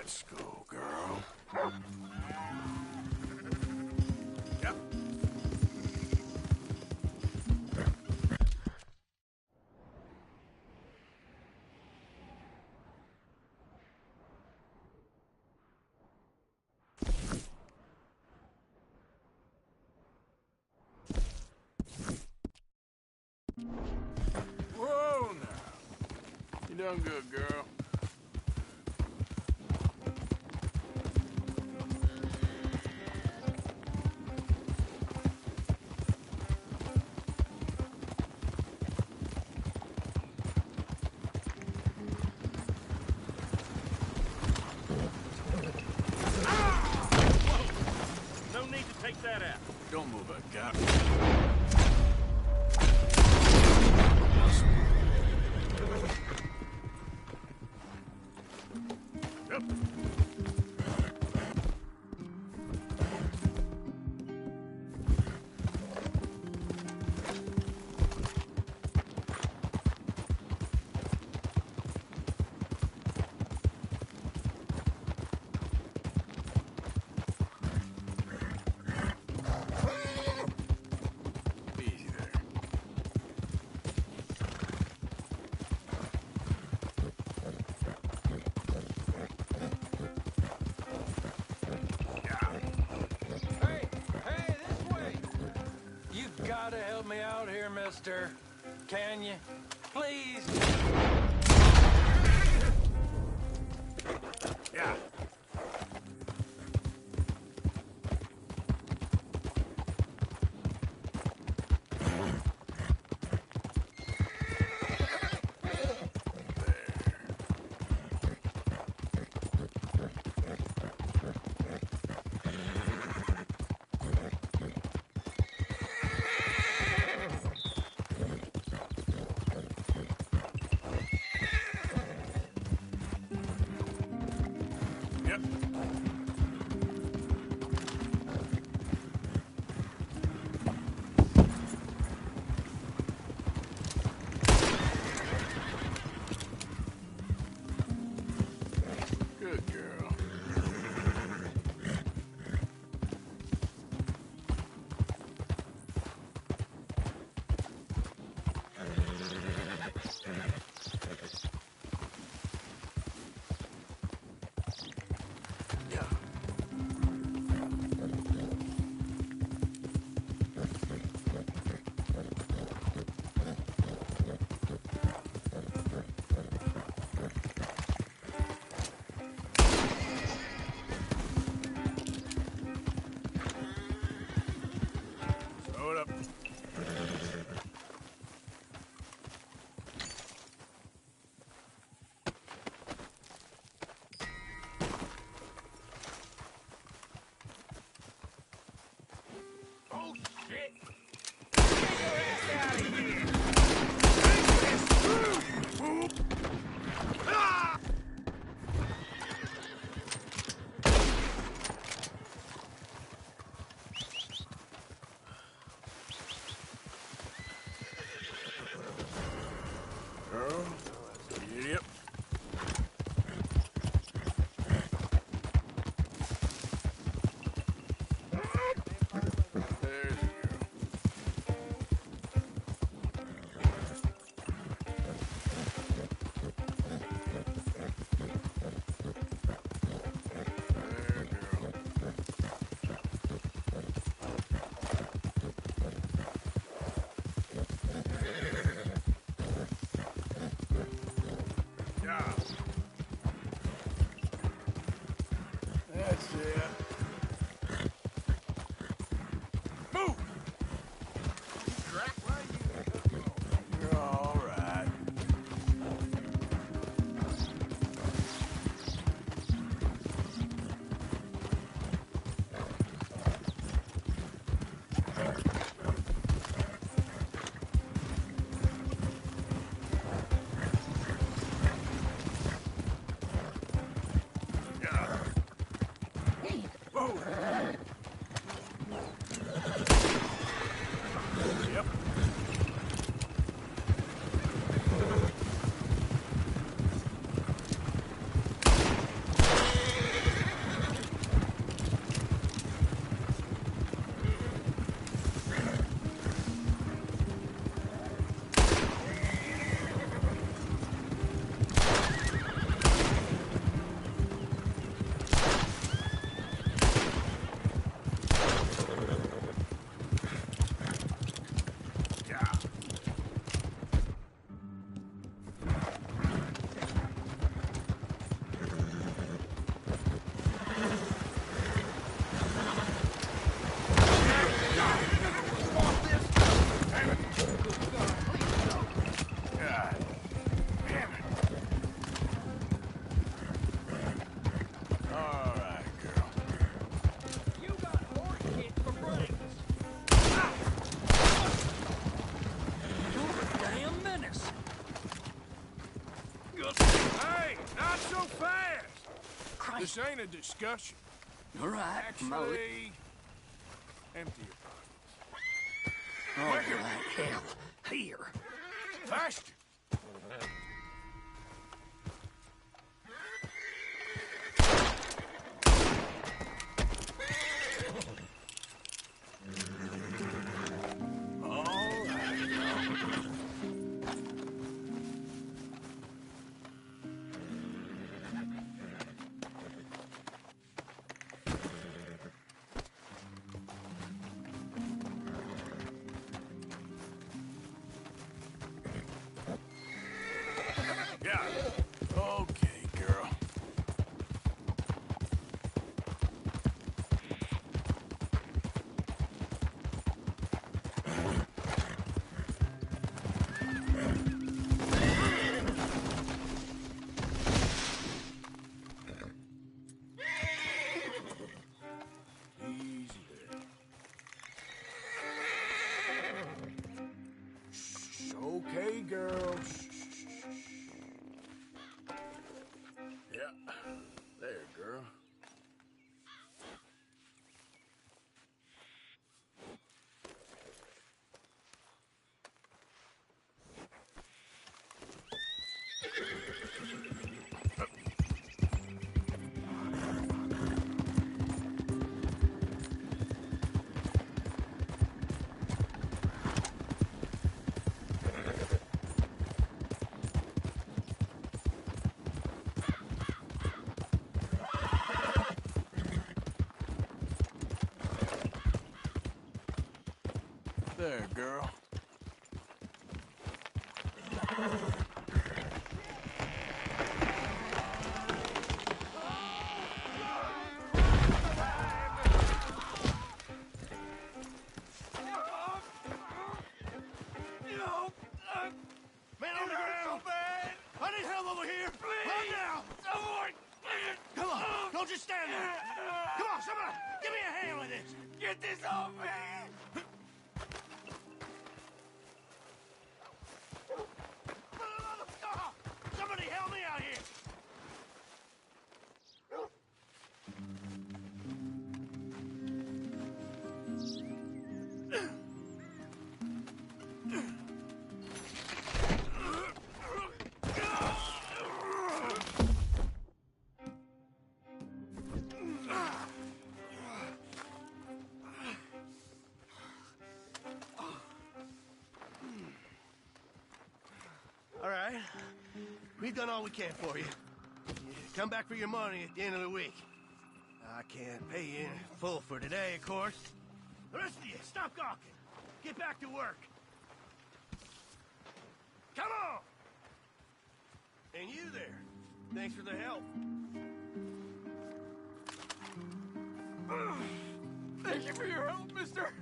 Let's go, girl. Yep. Whoa, now. You done good, girl. Take that out. Don't move it, Cap. Yep. Gotta help me out here, mister. Can you? Please? Yeah. Yep. This ain't a discussion. All right. Actually, empty your pockets. All right, hell. Here. Fast! Yeah. Okay, girl. Easy there. Shh, okay, girl. Yeah, there, girl. There, girl. Man on the ground! I need help over here! Right now! Come on! Don't just stand there! Come on, somebody! Give me a hand with this! Get this off me! Somebody help me out here! All right. We've done all we can for you. Come back for your money at the end of the week. I can't pay you in full for today, of course. The rest of you, stop gawking. Get back to work. Come on! And you there. Thanks for the help. Thank you for your help, mister.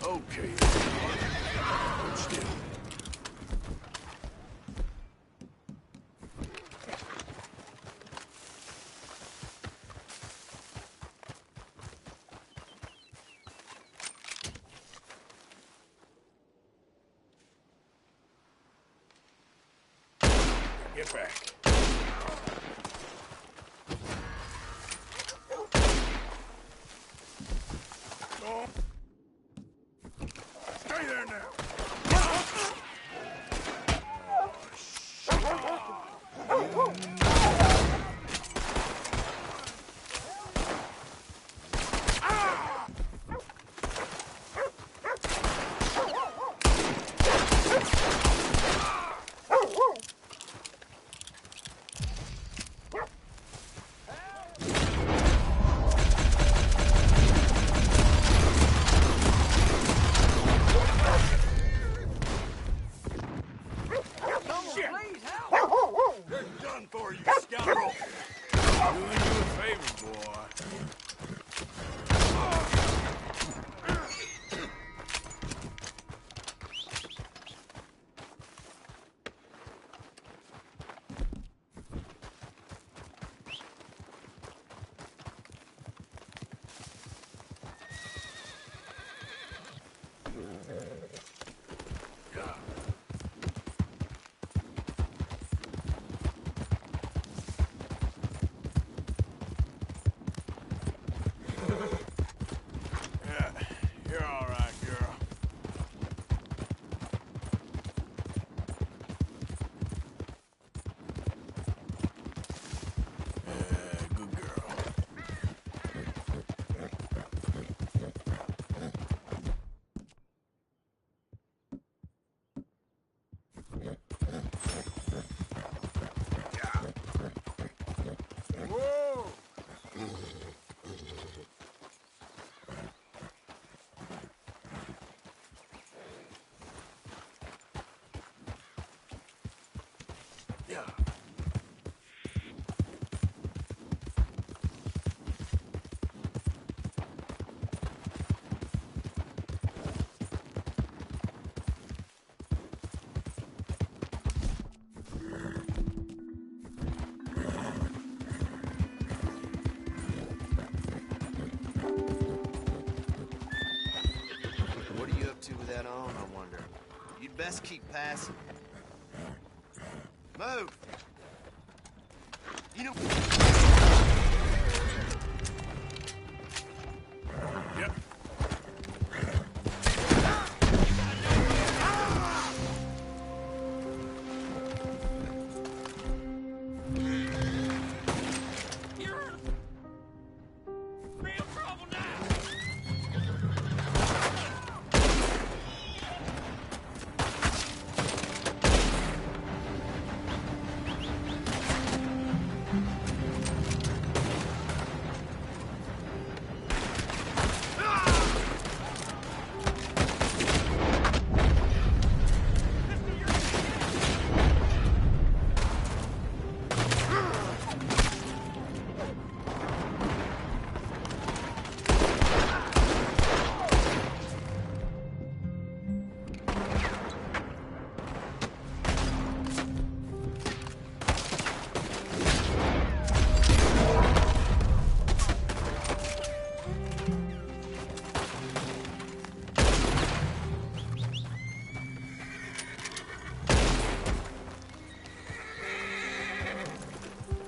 Okay. Hold still. Get back. Oh. Stay there now. Yeah. What are you up to with that on, I wonder? You'd best keep passing. Move! You know...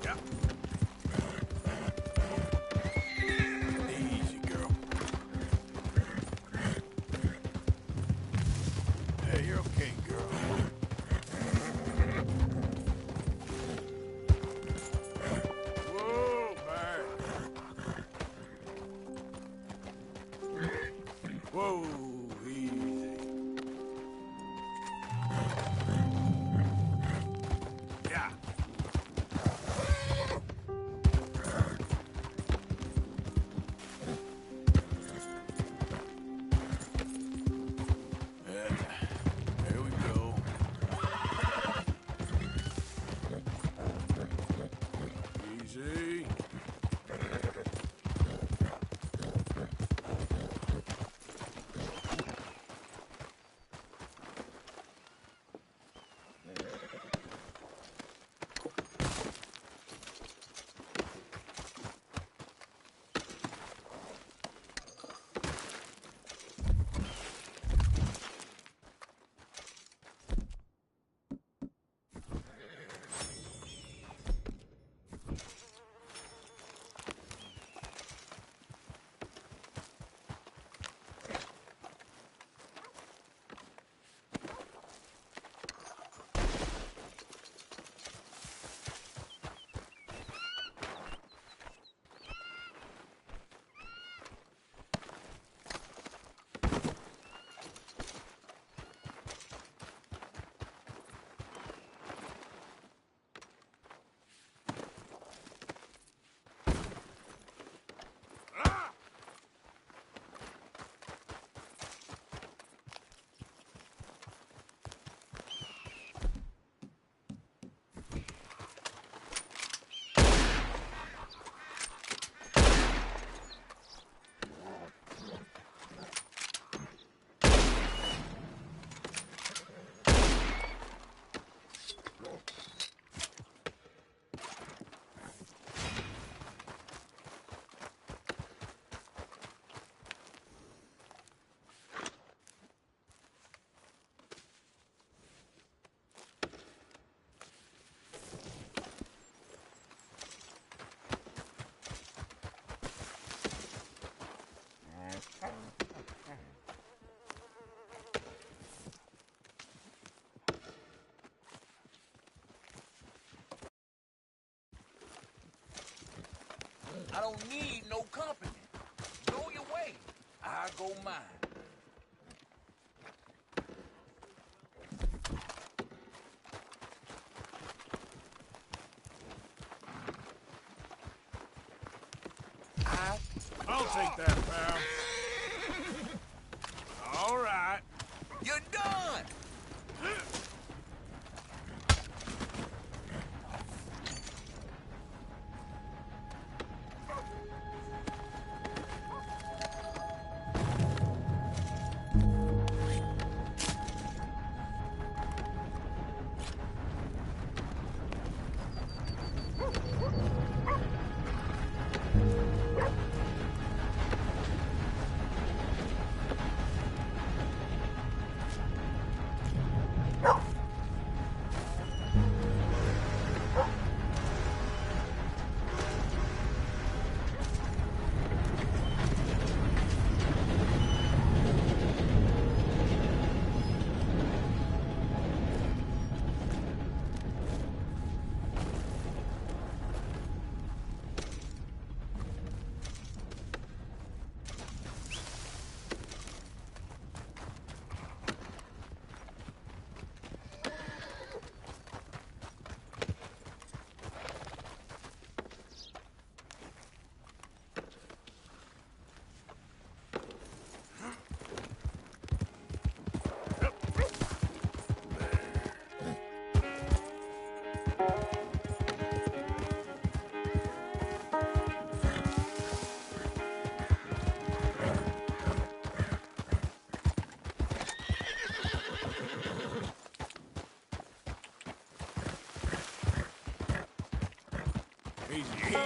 Yep. Easy, girl. Hey, you're okay, girl. Whoa, man. Whoa, easy. Yeah. There we go. Easy. I don't need no company. Go your way. I go mine. I'll take that, pal. All right. You're done.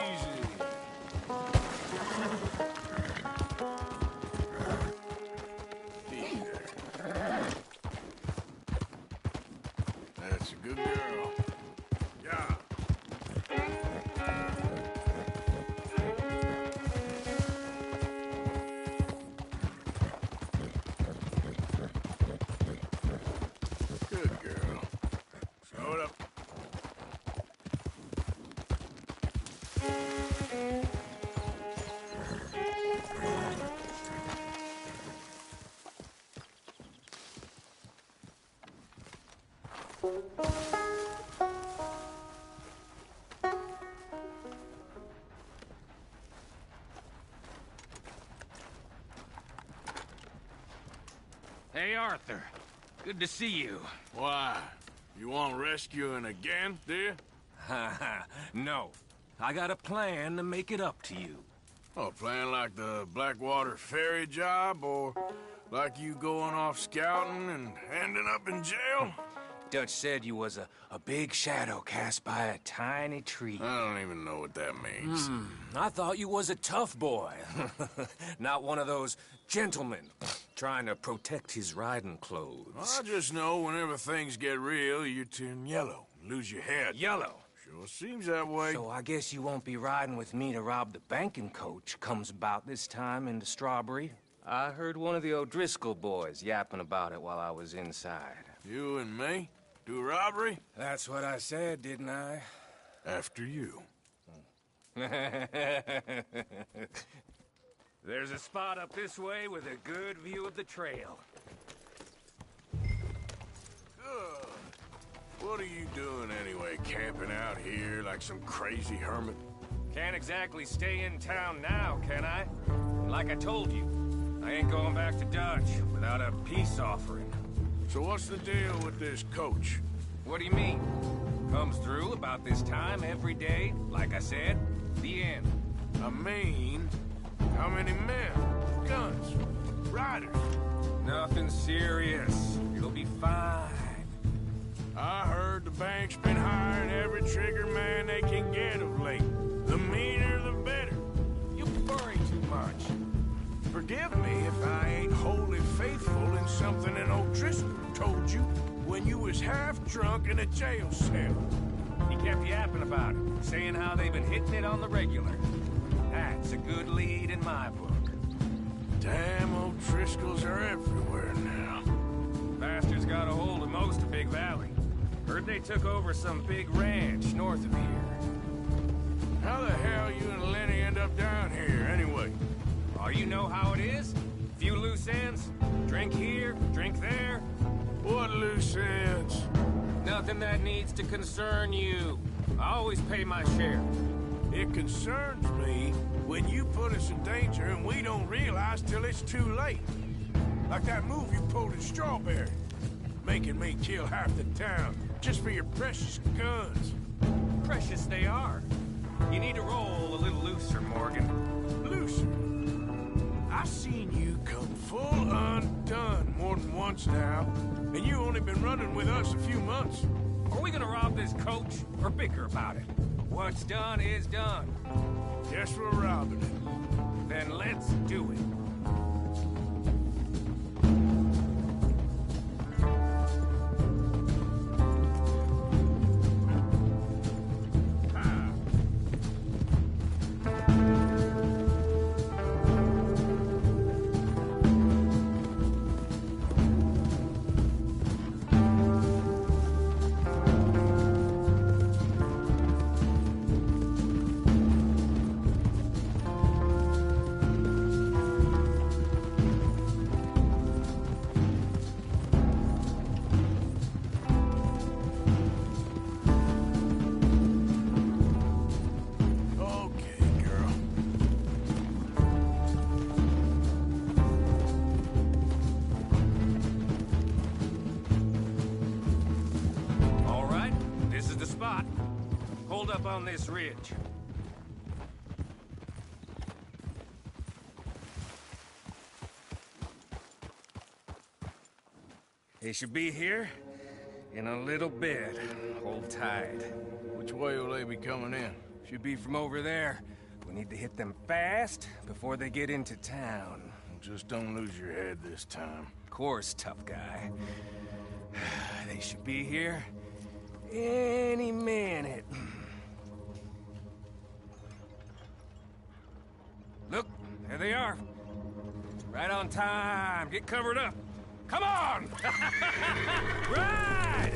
Easy there. That's a good girl. Yeah. Good girl. Slow it up. Hey, Arthur. Good to see you. Why? You want rescuing again, do you? No. I got a plan to make it up to you. Oh, playing like the Blackwater ferry job, or like you going off scouting and ending up in jail? Dutch said you was a big shadow cast by a tiny tree. I don't even know what that means. I thought you was a tough boy. Not one of those gentlemen trying to protect his riding clothes. I just know whenever things get real, you turn yellow, lose your head. Yellow. Sure seems that way. So I guess you won't be riding with me to rob the banking coach comes about this time in the Strawberry. I heard one of the O'Driscoll boys yapping about it while I was inside. You and me? Do robbery? That's what I said, didn't I? After you. There's a spot up this way with a good view of the trail. Good. What are you doing anyway, camping out here like some crazy hermit? Can't exactly stay in town now, can I? And like I told you, I ain't going back to Dutch without a peace offering. So what's the deal with this coach? What do you mean? Comes through about this time every day, like I said. The end. I mean, how many men, guns, riders? Nothing serious. You'll be fine. I heard the bank's been hiring every trigger man they can get of late. The meaner, the better. You worry too much. Forgive me if I ain't wholly faithful in something an O'Driscoll told you when you was half drunk in a jail cell. He kept yapping about it, saying how they've been hitting it on the regular. That's a good lead in my book. Damn, O'Driscolls are everywhere now. Bastards got a hold of most of Big Valley. Heard they took over some big ranch north of here. How the hell you and Lenny end up down here, anyway? Oh, you know how it is? Few loose ends. Drink here, drink there. What loose ends? Nothing that needs to concern you. I always pay my share. It concerns me when you put us in danger and we don't realize till it's too late. Like that move you pulled in Strawberry. Making me kill half the town just for your precious guns. Precious they are. You need to roll a little looser, Morgan. Looser? I seen you come full undone more than once now, and you only been running with us a few months. Are we gonna rob this coach or bicker about it? What's done is done. Guess we're robbing it. Then let's do it. Up on this ridge. They should be here in a little bit. Hold tight. Which way will they be coming in? Should be from over there. We need to hit them fast before they get into town. Just don't lose your head this time. Of course, tough guy. They should be here any minute. Look, there they are. Right on time. Get covered up. Come on! Ride!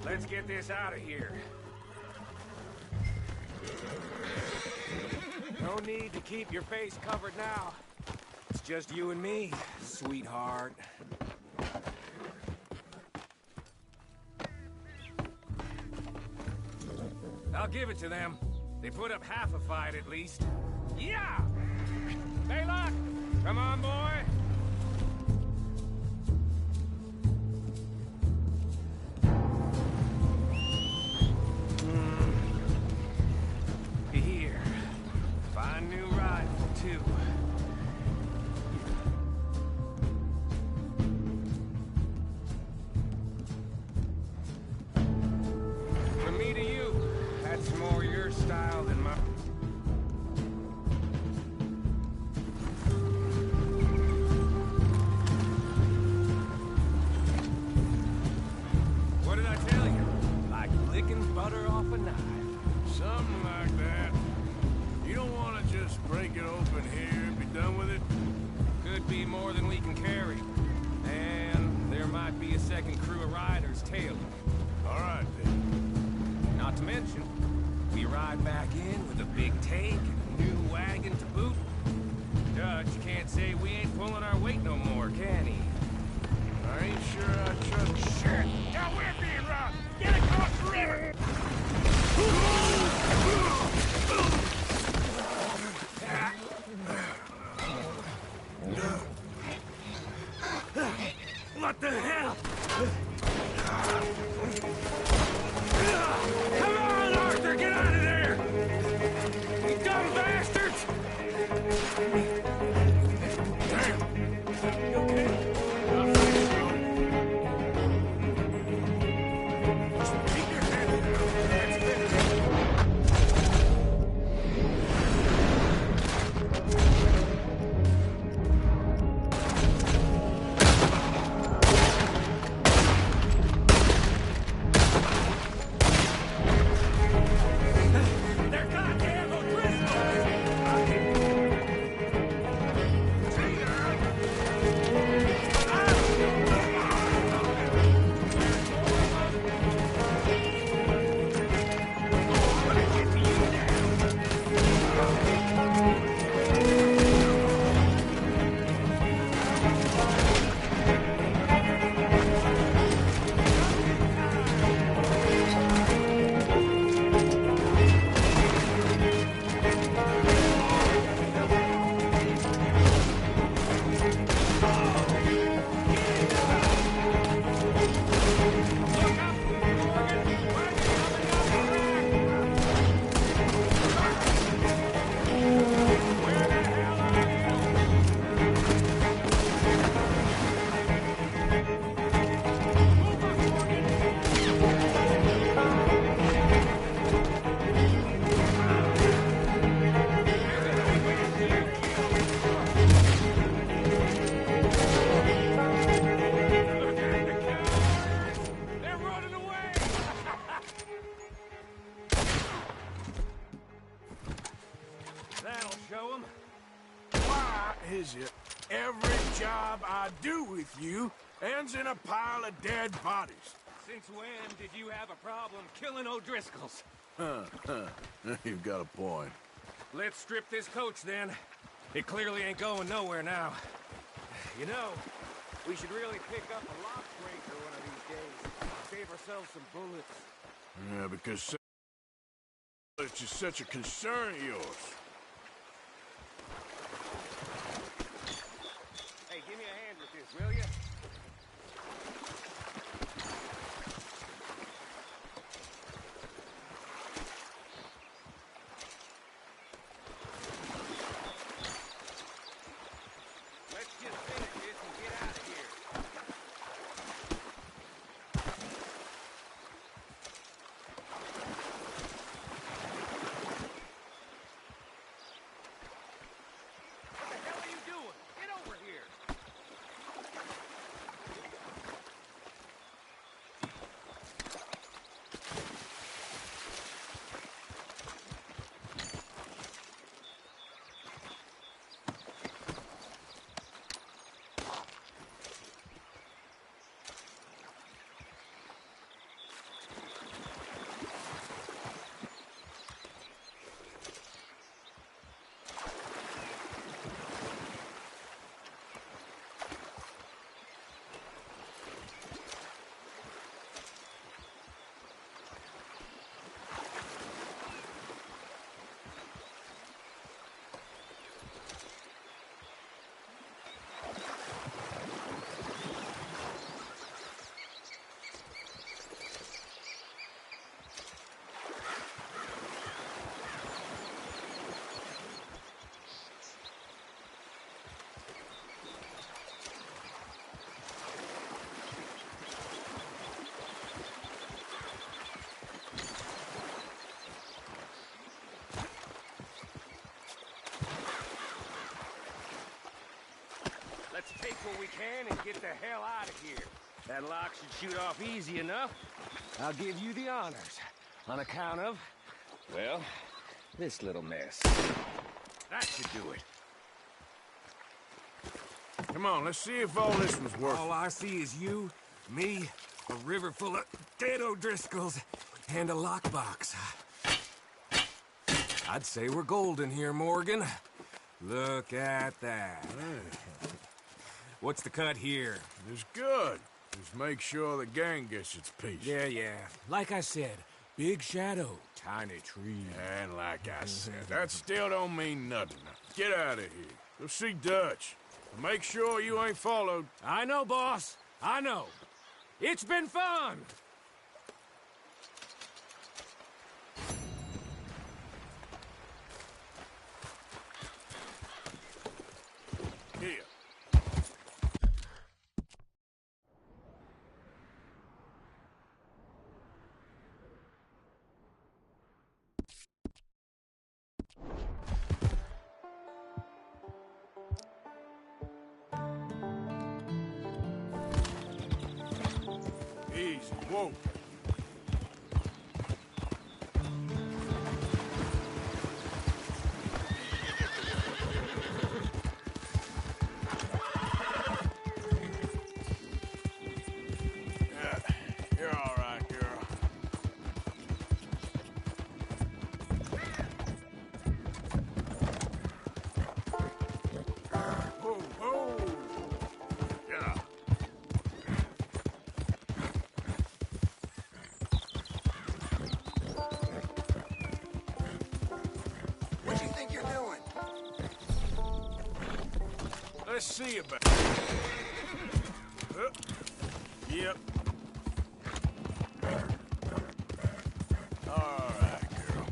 Let's get this out of here. No need to keep your face covered now. It's just you and me, sweetheart. I'll give it to them. They put up half a fight at least. Yeah! Baylock! Come on, boy! Here. Fine new rifle, too. From me to you, that's more your style than mine. What did I tell you? Like licking butter off a knife. Something like that. You don't want to just break it open here and be done with it? Could be more than we can carry. And there might be a second crew of riders tailing. All right, then. Not to mention, we ride back in with a big take and a new wagon to boot. Dutch can't say we ain't pulling our weight no more, can he? I ain't sure I trust... Shit! Now we're being robbed! Get across the river! What the hell? Come on, Arthur, get out of there! You dumb bastards! Damn! You okay? Just keep your head down. That's it. They're goddamn O'Driscolls! every job I do with you ends in a pile of dead bodies. Since when did you have a problem killing O'Driscolls? You've got a point. Let's strip this coach, then. It clearly ain't going nowhere now. You know, we should really pick up a lock breaker one of these days. Save ourselves some bullets. Yeah, because it's just such a concern of yours. Hey, give me a hand with this, will you? Let's just finish this and get out of here. What the hell are you doing? Get over here! Let's take what we can and get the hell out of here. That lock should shoot off easy enough. I'll give you the honors. On account of, well, this little mess. That should do it. Come on, let's see if all this was worth All I see is you, me, a river full of dead O'Driscolls, and a lockbox. I'd say we're golden here, Morgan. Look at that. What's the cut here? It's good. Just make sure the gang gets its piece. Yeah. Like I said, big shadow, tiny tree. And like I said, that still don't mean nothing. Get out of here. Go see Dutch. Make sure you ain't followed. I know, boss. I know. It's been fun. Here. Easy. Whoa. Yeah, you're all right, girl. Whoa, whoa. Yeah. What do you think you're doing? Let's see about Yep. All right, girl.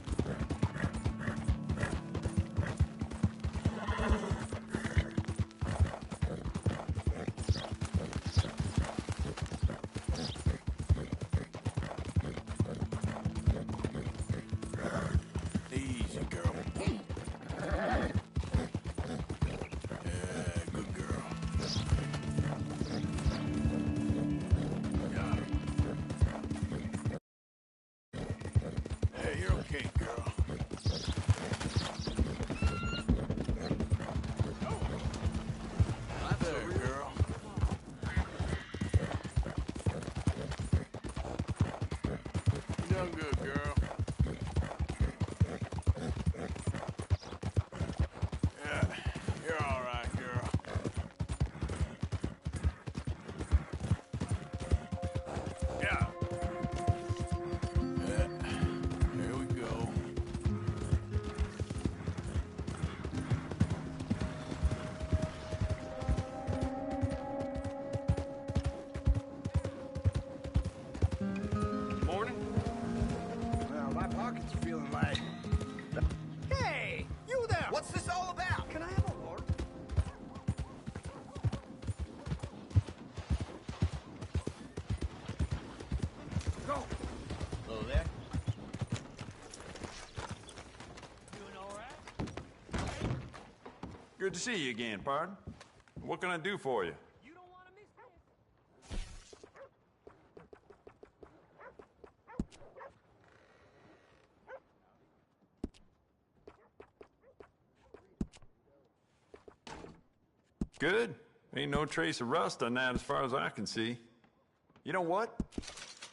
Easy, girl. Yeah, good girl. doing good, girl. Yeah, you're all right, girl. Yeah. Here we go. Morning. Well, my pockets are feeling light. Hey, you there! What's this all about? Can I have a water? Go. Hello there. Doing all right? Good to see you again, pardon. What can I do for you? You don't want to miss this. Good. Ain't no trace of rust on that as far as I can see. You know what?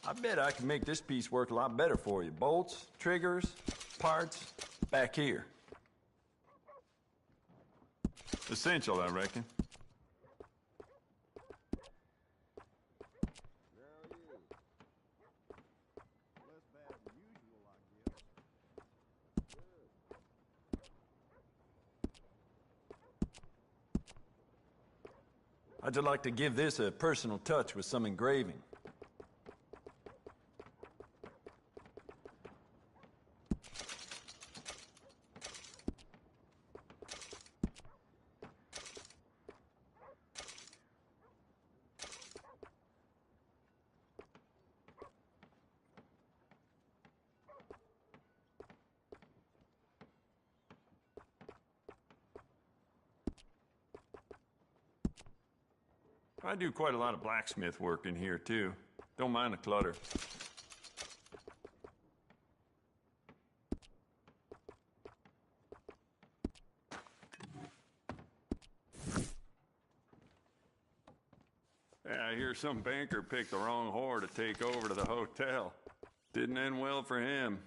I bet I can make this piece work a lot better for you. Bolts, triggers, parts, back here. Essential, I reckon. I'd just like to give this a personal touch with some engraving. I do quite a lot of blacksmith work in here, too. Don't mind the clutter. Yeah, I hear some banker picked the wrong whore to take over to the hotel. Didn't end well for him.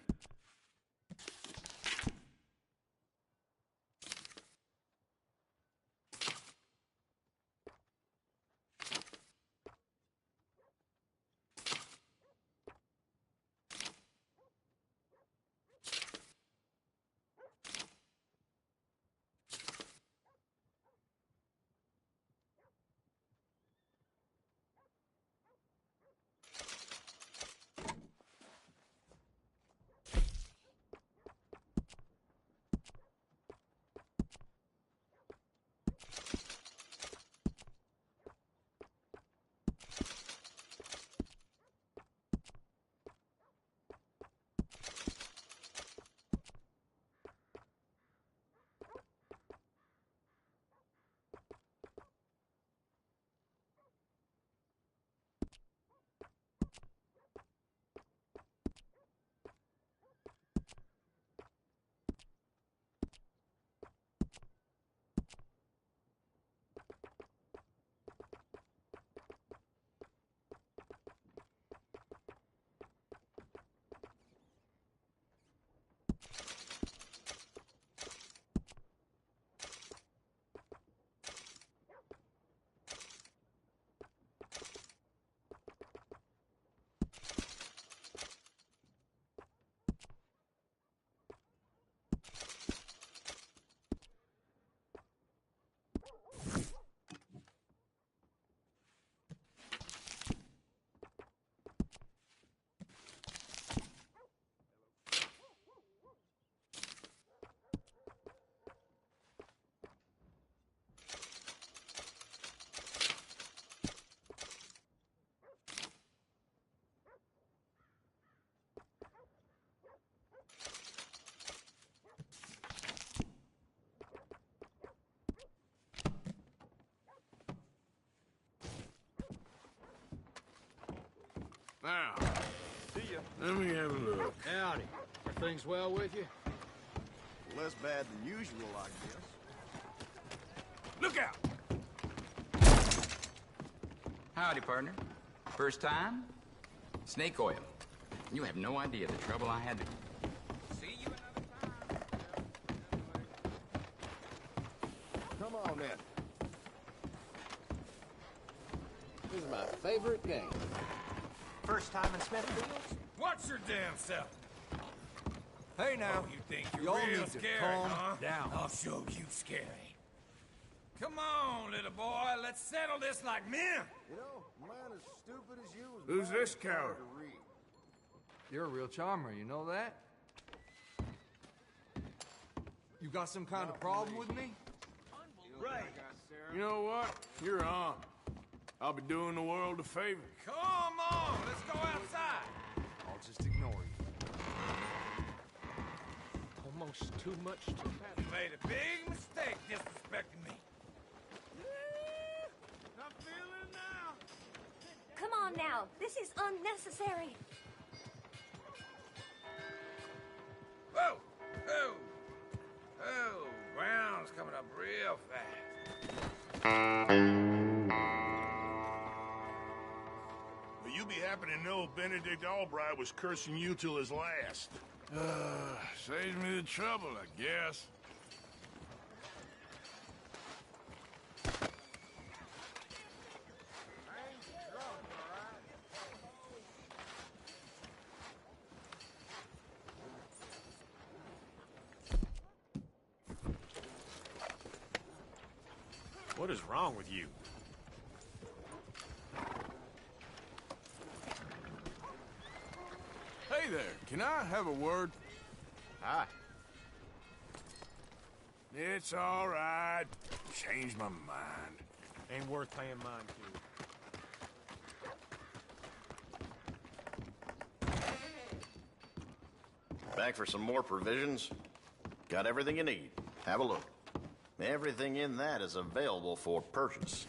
Now, See ya. let me have a look. Howdy. Are things well with you? Less bad than usual, I guess. Look out! Howdy, partner. First time? Snake oil. You have no idea the trouble I had to... See you another time. Come on, then. This is my favorite game. First time in Smithfield? What's your damn self? Hey, now. Oh, you think you're y'all real need to scary, calm huh? down. I'll show you scary. Come on, little boy. Let's settle this like men. You know, a man as stupid as you is... Who's this coward? You're a real charmer, you know that? You got some kind of problem with me? Right. You know what? You're on. I'll be doing the world a favor. Come on, let's go outside. I'll just ignore you. Almost too much to pass. You made a big mistake disrespecting me. I'm feeling it now. Come on now. This is unnecessary. Whoa! Oh! Oh, ground's coming up real fast. Well, you be happy to know Benedict Albright was cursing you till his last. Saves me the trouble, I guess. What is wrong with you? Hey there, can I have a word? Hi. It's all right. Changed my mind. Ain't worth paying mine to. Back for some more provisions? Got everything you need. Have a look. Everything in that is available for purchase.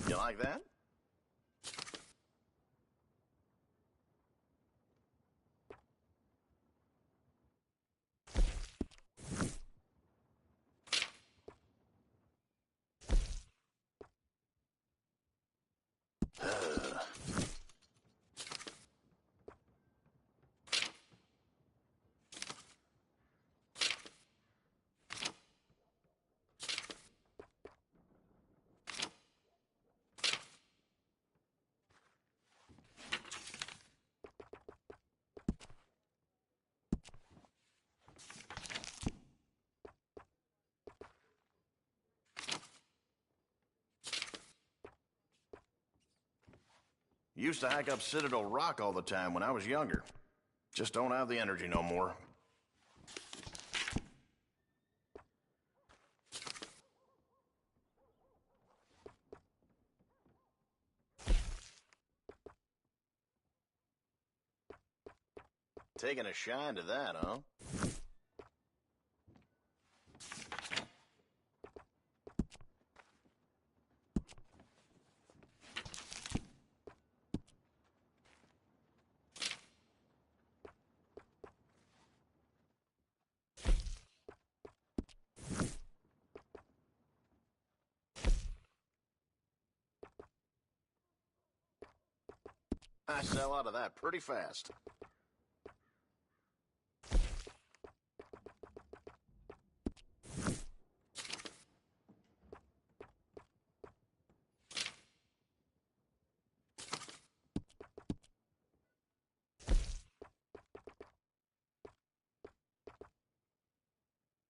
You like that? Used to hike up Citadel Rock all the time when I was younger. Just don't have the energy no more. Taking a shine to that, huh? I sell out of that pretty fast.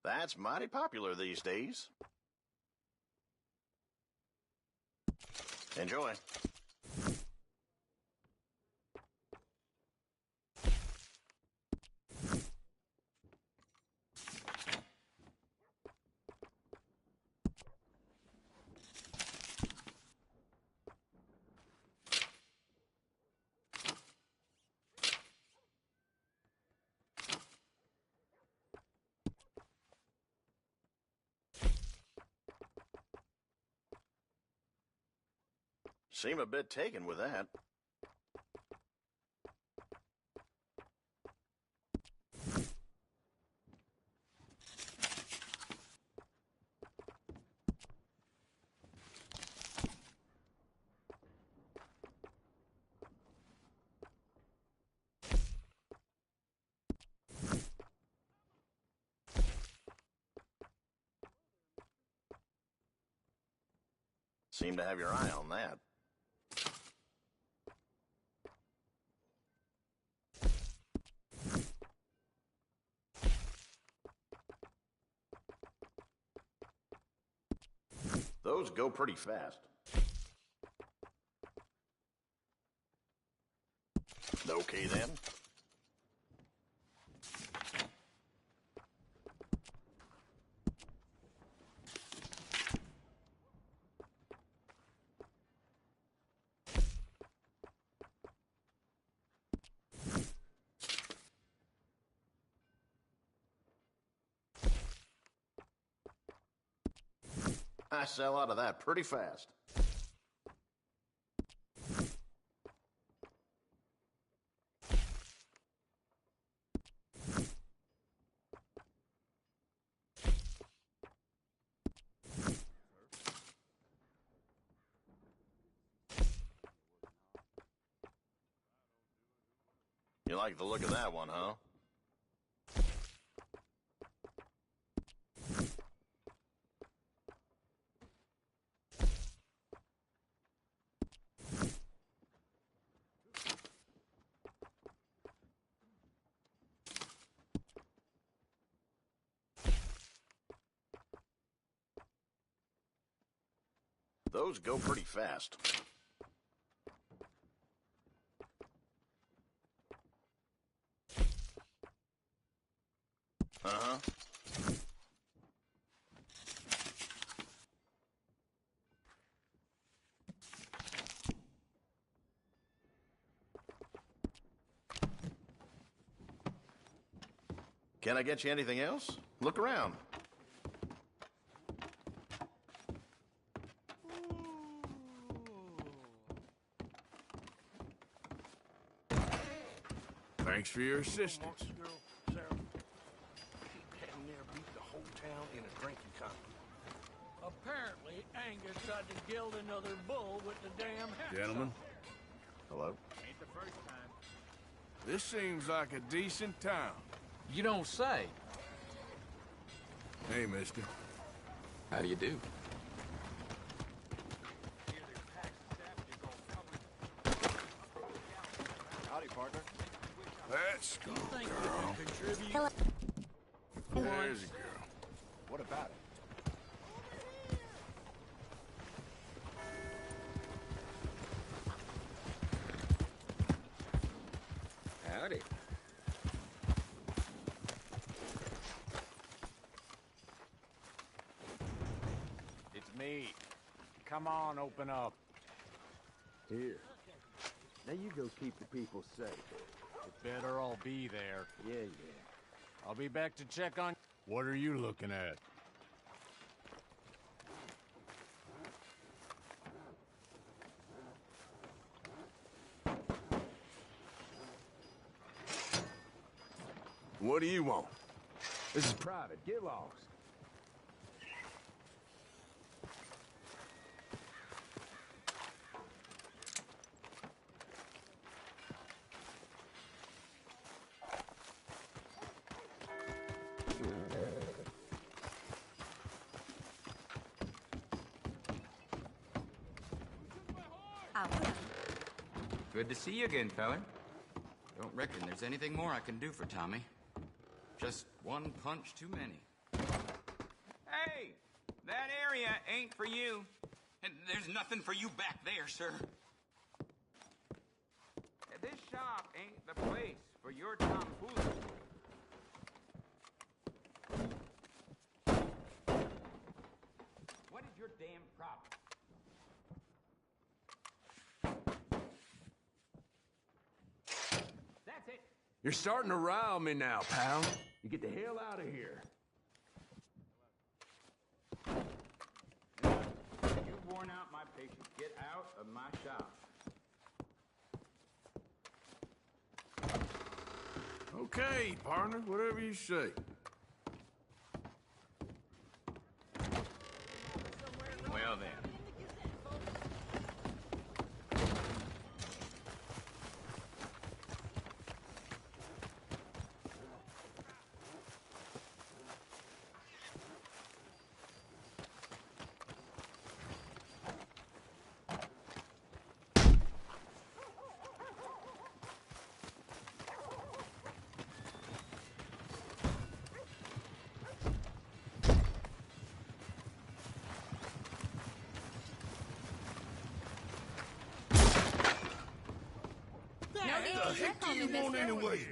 That's mighty popular these days. Enjoy. Seem a bit taken with that. Seem to have your eye on that. Those go pretty fast. Okay then. I sell out of that pretty fast. You like the look of that one, huh? Those go pretty fast. Uh-huh. Can I get you anything else? Look around. Thanks for your assistance. Girl, Sarah. He damn near beat the whole town in a drinking contest. Apparently, Angus tried to gild another bull with the damn hat. Gentlemen, Hello? Ain't the first time. this seems like a decent town. You don't say. Hey, mister. How do you do? Howdy, partner. Let's go, Think we girl. can contribute? There's a girl. What about it? Howdy. It's me. Come on, open up. Here. Now you go keep the people safe. It better all be there. Yeah. I'll be back to check on... What are you looking at? What do you want? This is private. Get lost. Good to see you again, fella. Don't reckon there's anything more I can do for Tommy. Just one punch too many. Hey! That area ain't for you. And there's nothing for you back there, sir. This shop ain't the place for your tomfoolery. What is your damn problem? That's it. You're starting to rile me now, pal. You get the hell out of here. You've worn out my Patient, get out of my shop. Okay, partner, whatever you say. Well then.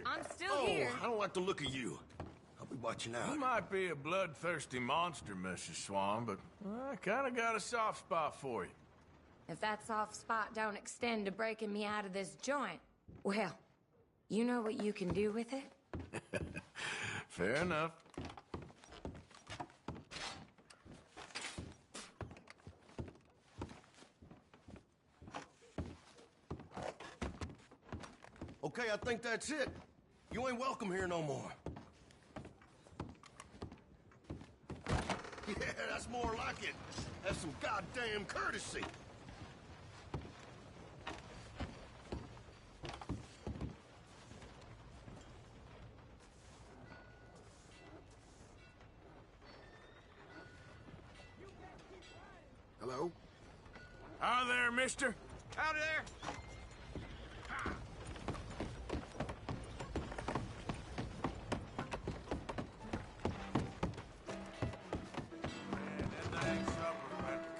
I'm still here. I don't like the look of you. I'll be watching out. You might be a bloodthirsty monster, Mrs. Swan, but I kind of got a soft spot for you. If that soft spot don't extend to breaking me out of this joint, well, you know what you can do with it? Fair enough. Okay, I think that's it. You ain't welcome here no more. Yeah, that's more like it. Have some goddamn courtesy. Hello? Hi there, mister. Out of there!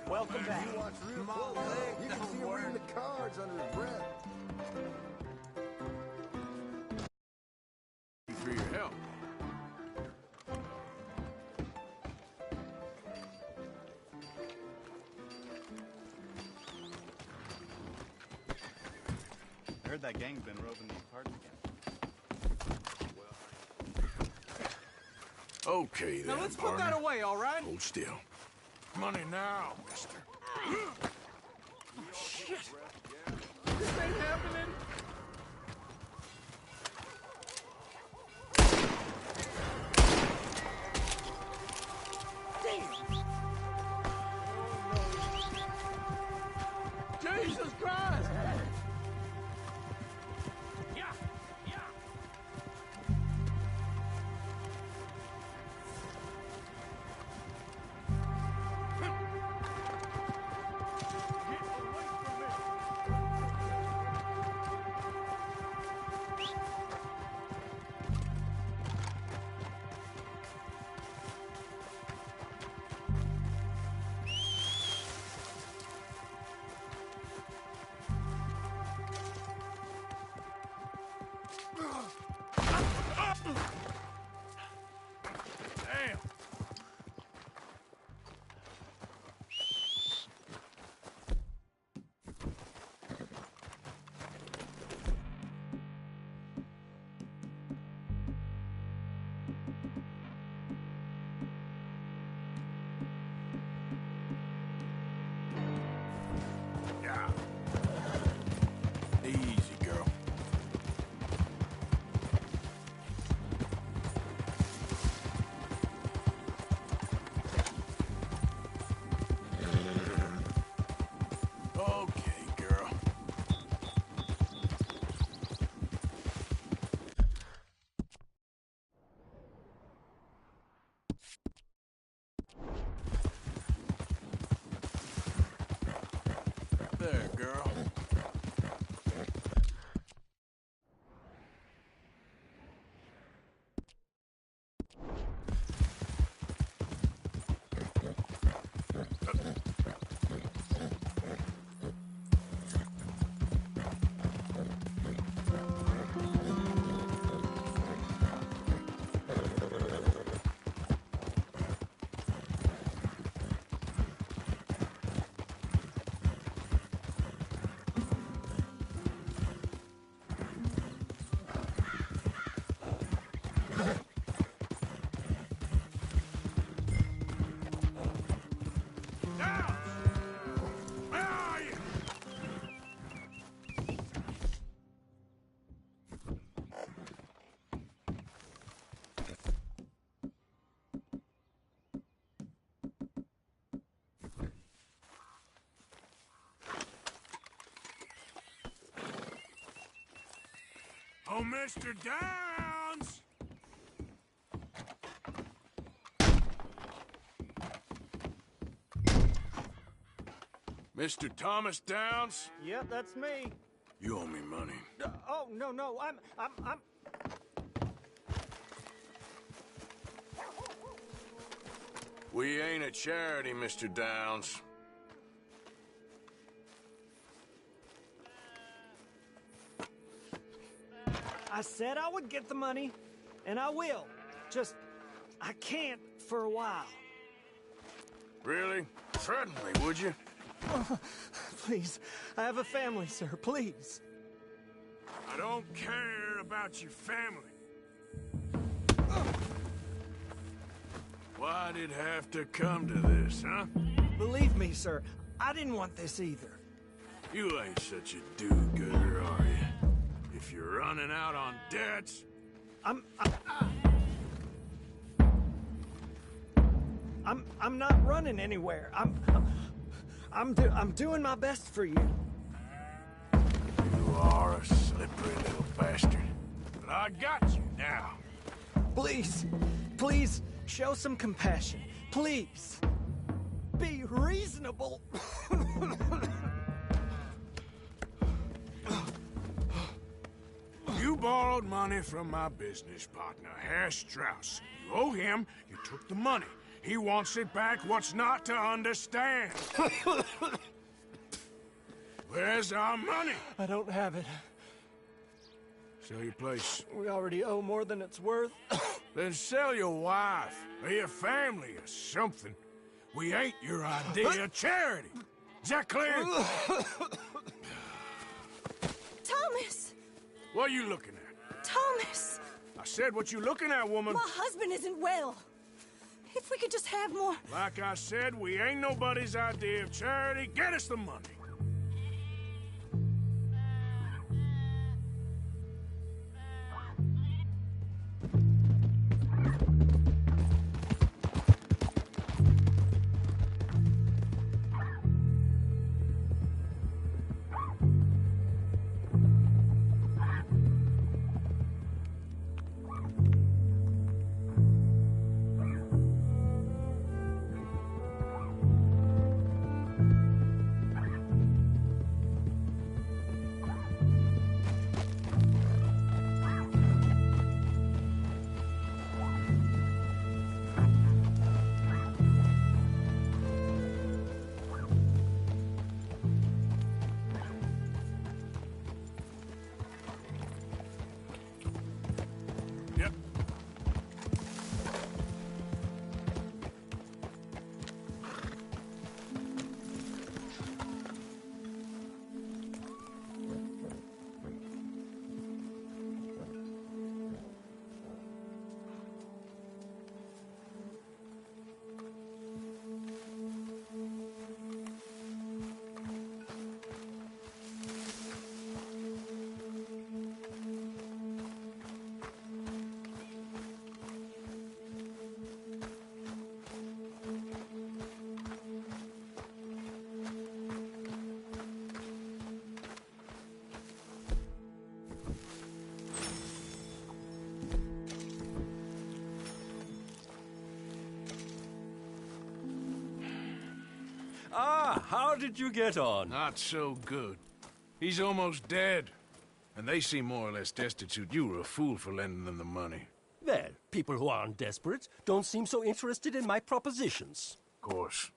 Welcome back. You watch real close, man. You can see him reading the cards under his breath. Thank you for your help. I heard that gang's been roving these parts again. Okay, then, Now let's put partner. that away, all right? Hold still. Money now, mister. Shit! This ain't happening! Damn! Jesus Christ! Damn. Yeah. Easy, girl. Okay, girl. There, girl. Oh, Mr. Downs! Mr. Thomas Downs? Yep, that's me. You owe me money. Oh, no, I'm... We ain't a charity, Mr. Downs. I said I would get the money, and I will. Just, I can't for a while. Really? Threaten me, would you? Please, I have a family, sir, please. I don't care about your family. Why'd it have to come to this, huh? Believe me, sir, I didn't want this either. You ain't such a do-gooder, are you? If you're running out on debts... I'm not running anywhere. I'm doing my best for you. You are a slippery little bastard. But I got you now. Please, please, show some compassion. Please. Be reasonable. You borrowed money from my business partner, Herr Strauss. You owe him, you took the money. He wants it back. What's not to understand? Where's our money? I don't have it. Sell your place. We already owe more than it's worth. Then sell your wife, or your family, or something. We ain't your idea of charity. Is that clear? Thomas! What are you looking at? Thomas! I said what you looking at, woman. My husband isn't well. If we could just have more... Like I said, we ain't nobody's idea of charity. Get us the money. Ah, how did you get on? Not so good. He's almost dead. And they seem more or less destitute. You were a fool for lending them the money. Well, people who aren't desperate don't seem so interested in my propositions. Of course.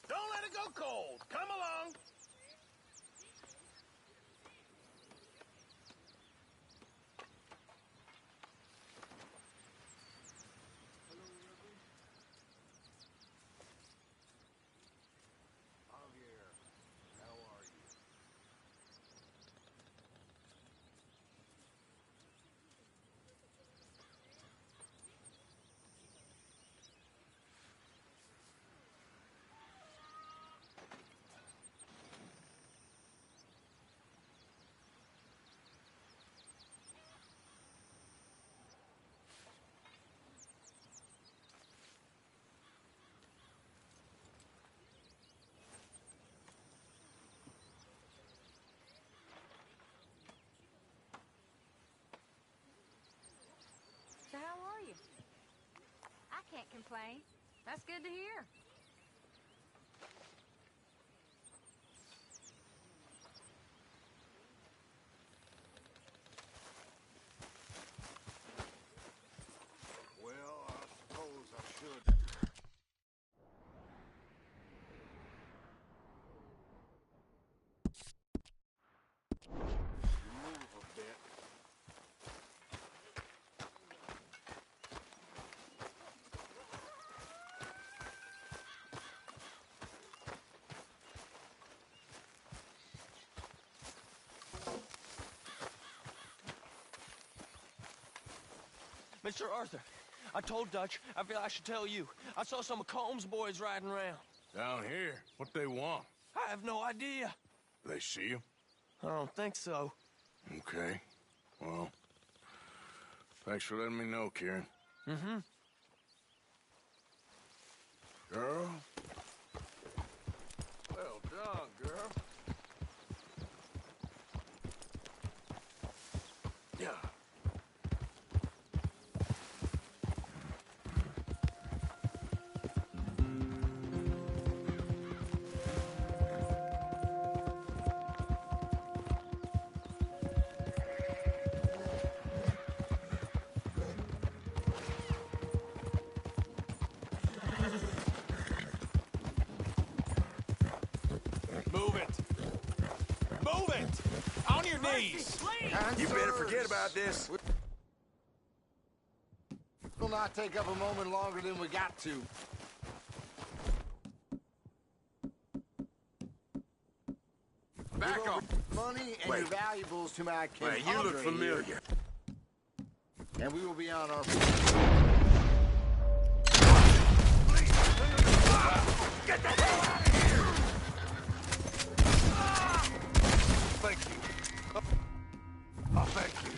Don't let it go cold. Come along. you? I can't complain. That's good to hear. Well, I suppose I should. Move a bit. Mr. Arthur, I told Dutch I feel I should tell you. I saw some of Combs' boys riding around. Down here? What they want? I have no idea. They see you? I don't think so. Okay. Well, thanks for letting me know, Kieran. Mm-hmm. Girl? Well done, girl. Yeah. Move it! Move it! On your knees! You better forget about this. We'll not take up a moment longer than we got to. Back off! Money and your valuables to my kin. Wait, you look familiar. And we will be on our... Get the hell out of here! Thank you. Oh, thank you.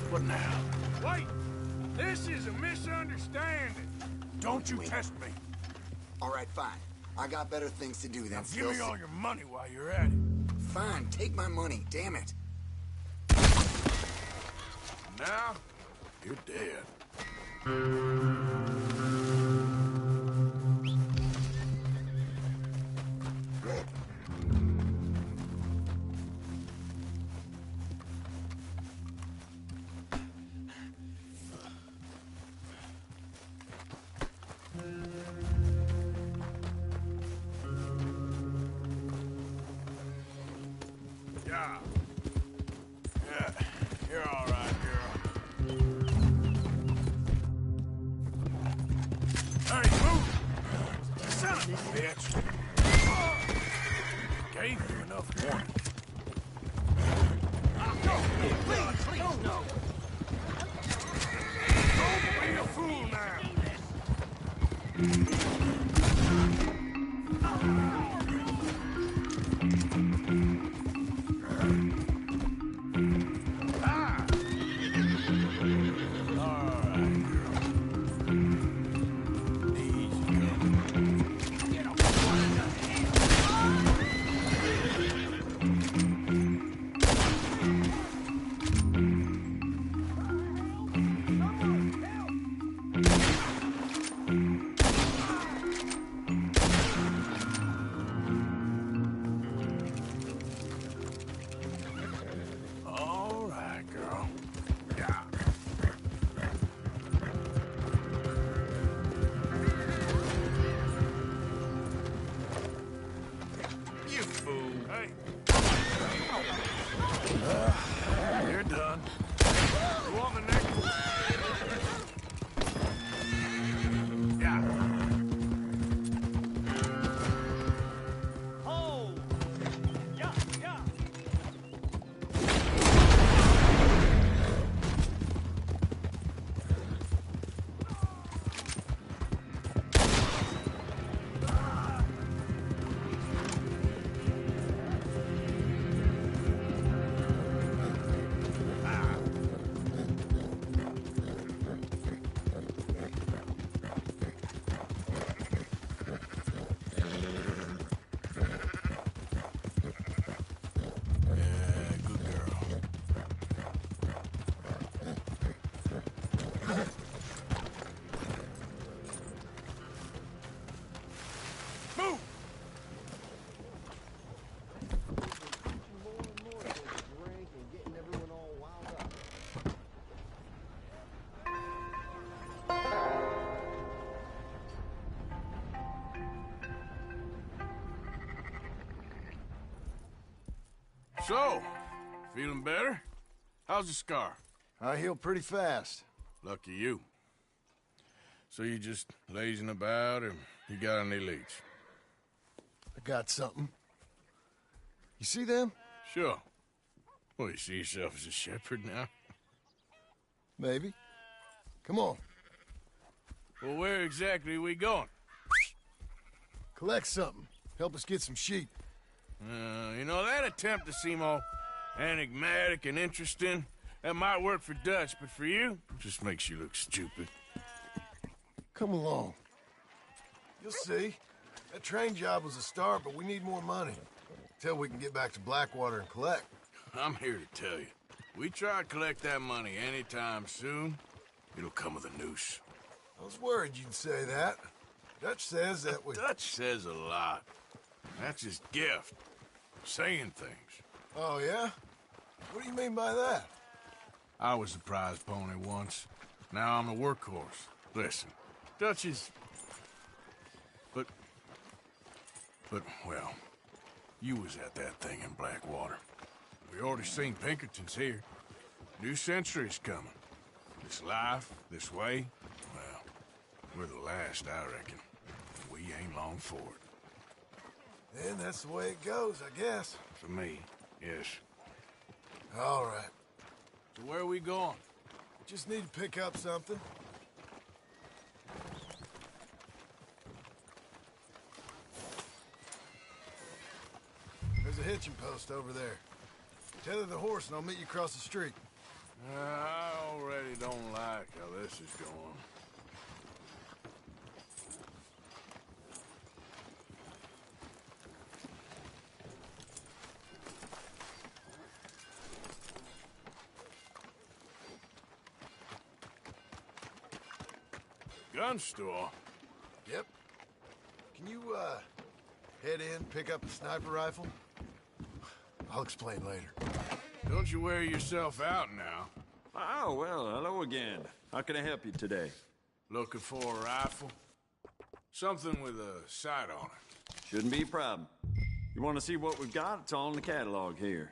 What now? Wait! This is a misunderstanding. Don't you test me. All right, fine. I got better things to do than Now still give me all your money while you're at it. Fine, take my money, damn it. Now, you're dead. way. You're done. You want the next one? Yeah. Oh! Yeah, yeah! So, feeling better? How's the scar? I heal pretty fast. Lucky you. So you just lazing about, or you got any leads? I got something. You see them? Sure. Well, you see yourself as a shepherd now? Maybe. Come on. Well, where exactly are we going? Collect something. Help us get some sheep. You know, that attempt to seem all enigmatic and interesting, that might work for Dutch, but for you, it just makes you look stupid. Come along. You'll see. That train job was a start, but we need more money. Till we can get back to Blackwater and collect. I'm here to tell you. We try to collect that money anytime soon, it'll come with a noose. I was worried you'd say that. Dutch says that we... Dutch says a lot. That's his gift. Saying things. Oh, yeah? What do you mean by that? I was the prize pony once. Now I'm the workhorse. Listen, Dutch is... But, well, you was at that thing in Blackwater. We already seen Pinkertons here. New century's coming. This life, this way, well, we're the last, I reckon. We ain't long for it. Then that's the way it goes, I guess. For me, yes. All right. So where are we going? Just need to pick up something. There's a hitching post over there. Tether the horse and I'll meet you across the street. I already don't like how this is going. Gun store? Yep. Can you, head in, pick up a sniper rifle? I'll explain later. Don't you wear yourself out now. Oh, well, hello again. How can I help you today? Looking for a rifle? Something with a sight on it. Shouldn't be a problem. You want to see what we've got? It's all in the catalog here.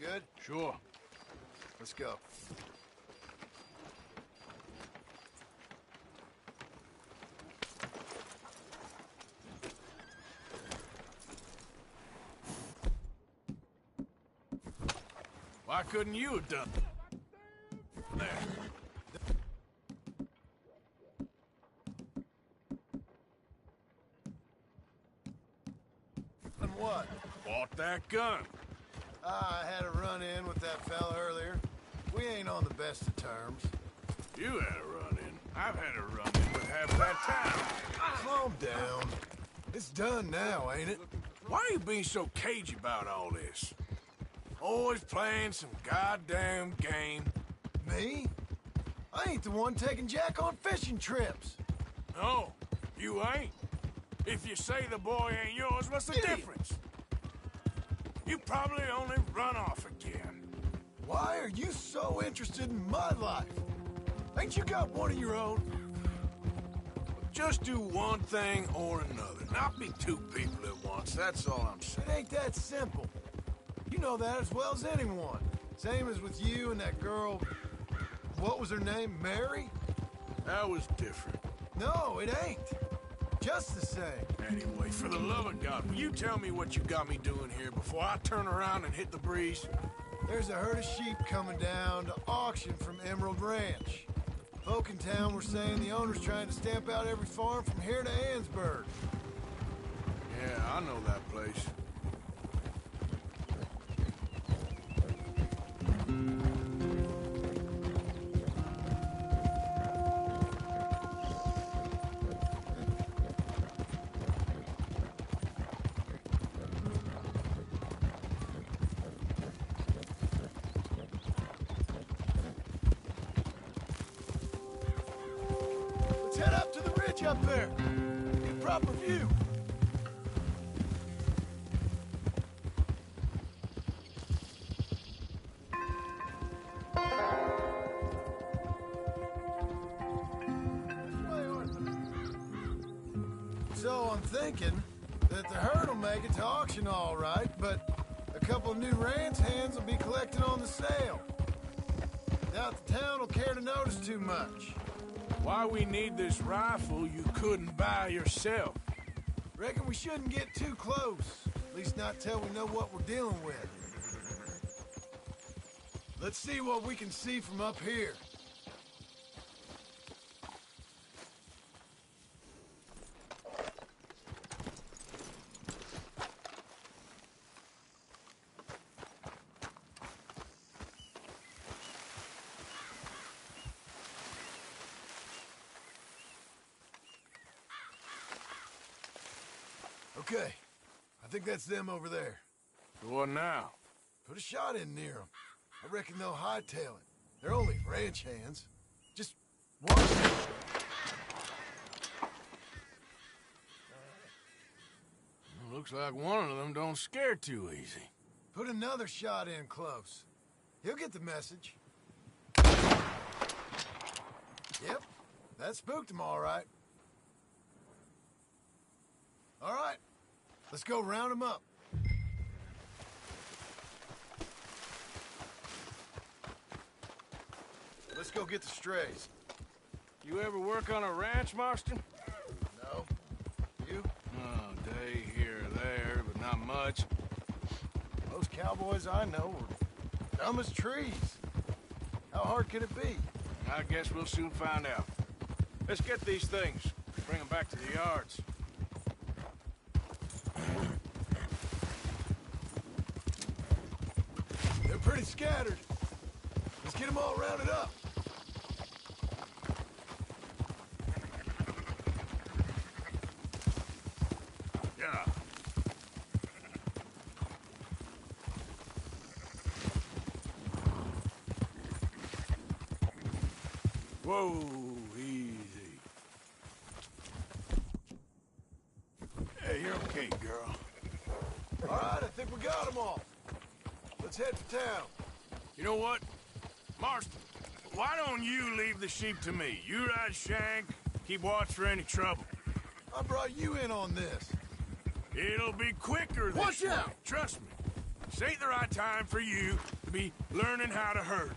good? Sure. Let's go. Why couldn't you have done there? And what? Bought that gun. I had a run-in with that fella earlier. We ain't on the best of terms. You had a run-in. I've had a run-in with half that town. Calm down. It's done now, ain't it? Why are you being so cagey about all this? Always playing some goddamn game. Me? I ain't the one taking Jack on fishing trips. No, you ain't. If you say the boy ain't yours, what's the difference? You probably only run off again. Why are you so interested in my life? Ain't you got one of your own? Just do one thing or another. Not be two people at once, that's all I'm saying. It ain't that simple. You know that as well as anyone. Same as with you and that girl... What was her name? Mary? That was different. No, it ain't. Just the same. Anyway, for the love of God, will you tell me what you got me doing here before I turn around and hit the breeze? There's a herd of sheep coming down to auction from Emerald Ranch. Folk in town were saying the owner's trying to stamp out every farm from here to Ansburg. Yeah, I know that place. Head up to the ridge up there. Get a proper view. So I'm thinking that the herd will make it to auction all right, but a couple of new ranch hands will be collecting on the sale. Doubt the town will care to notice too much. Why we need this rifle you couldn't buy yourself? Reckon we shouldn't get too close. At least not till we know what we're dealing with. Let's see what we can see from up here. Okay, I think that's them over there. What now? Put a shot in near them. I reckon they'll hightail it. They're only ranch hands. Just watch it. Looks like one of them don't scare too easy. Put another shot in close. He'll get the message. Yep, that spooked him all right. All right, let's go round him up. Let's go get the strays. You ever work on a ranch, Marston? No. You? Oh, day here or there, but not much. Most cowboys I know are dumb as trees. How hard could it be? I guess we'll soon find out. Let's get these things. Bring them back to the yards. They're pretty scattered. Let's get them all rounded up. Yeah. Whoa, easy. Hey, you're okay, girl. All right, I think we got them all. Let's head to town. You know what? Marston, why don't you leave the sheep to me? You ride Shank, keep watch for any trouble. I brought you in on this. It'll be quicker this Watch way. out! Trust me. This ain't the right time for you, to be learning how to herd.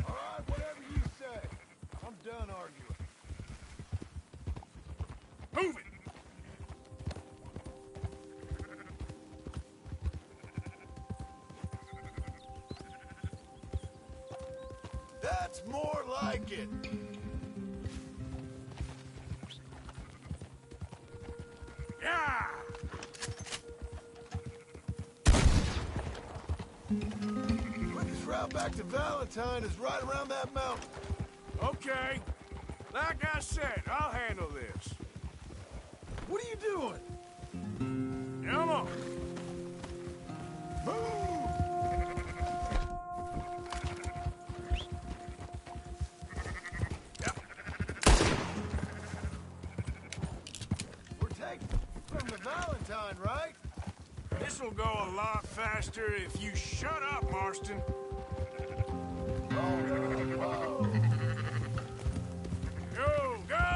All right, whatever you say. I'm done arguing. Move it! That's more like it. Yeah! Quickest route back to Valentine is right around that mountain. Okay. Like I said, I'll handle this. What are you doing? Come on. We're taking from the Valentine, right? This'll go a lot faster if you shut up, Marston. Whoa. Go, go!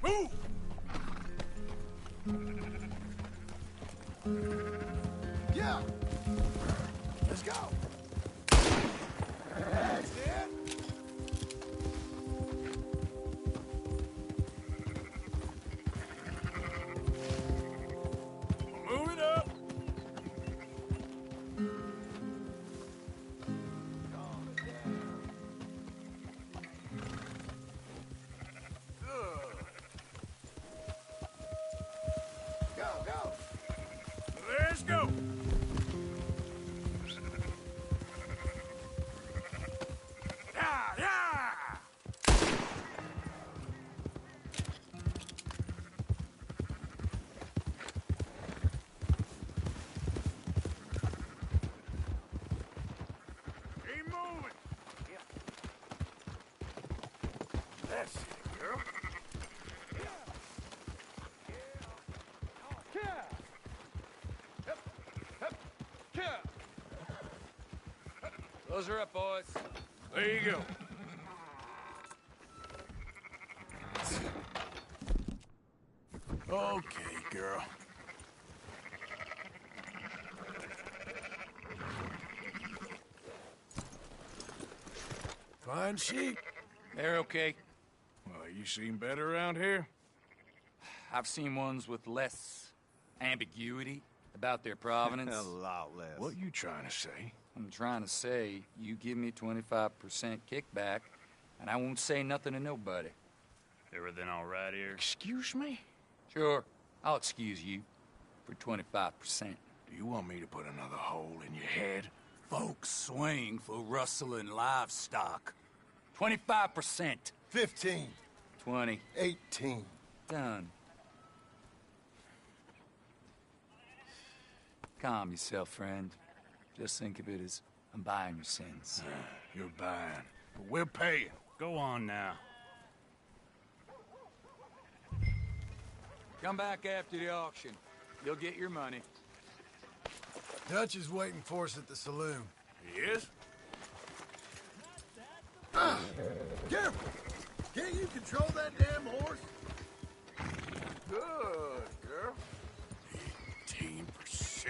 Move! Yeah. Let's go. That's it. Move it up! Go, go. Let's go! Yeah, yeah! Keep moving! That's it, girl. Close her up, boys. There you go. Okay, girl. Fine sheep. They're okay. Well, you seem better around here. I've seen ones with less ambiguity about their provenance. A lot less. What you trying to say? I'm trying to say, you give me 25% kickback, and I won't say nothing to nobody. Everything all right here? Excuse me? Sure, I'll excuse you for 25%. Do you want me to put another hole in your head? Folks swing for rustling livestock. 25%. 15. 20. 18. Done. Calm yourself, friend. Just think of it as I'm buying your sins. You're buying, but we're paying. Go on now. Come back after the auction. You'll get your money. Dutch is waiting for us at the saloon. He is? Careful! Can't you control that damn horse? Good, girl. 18%.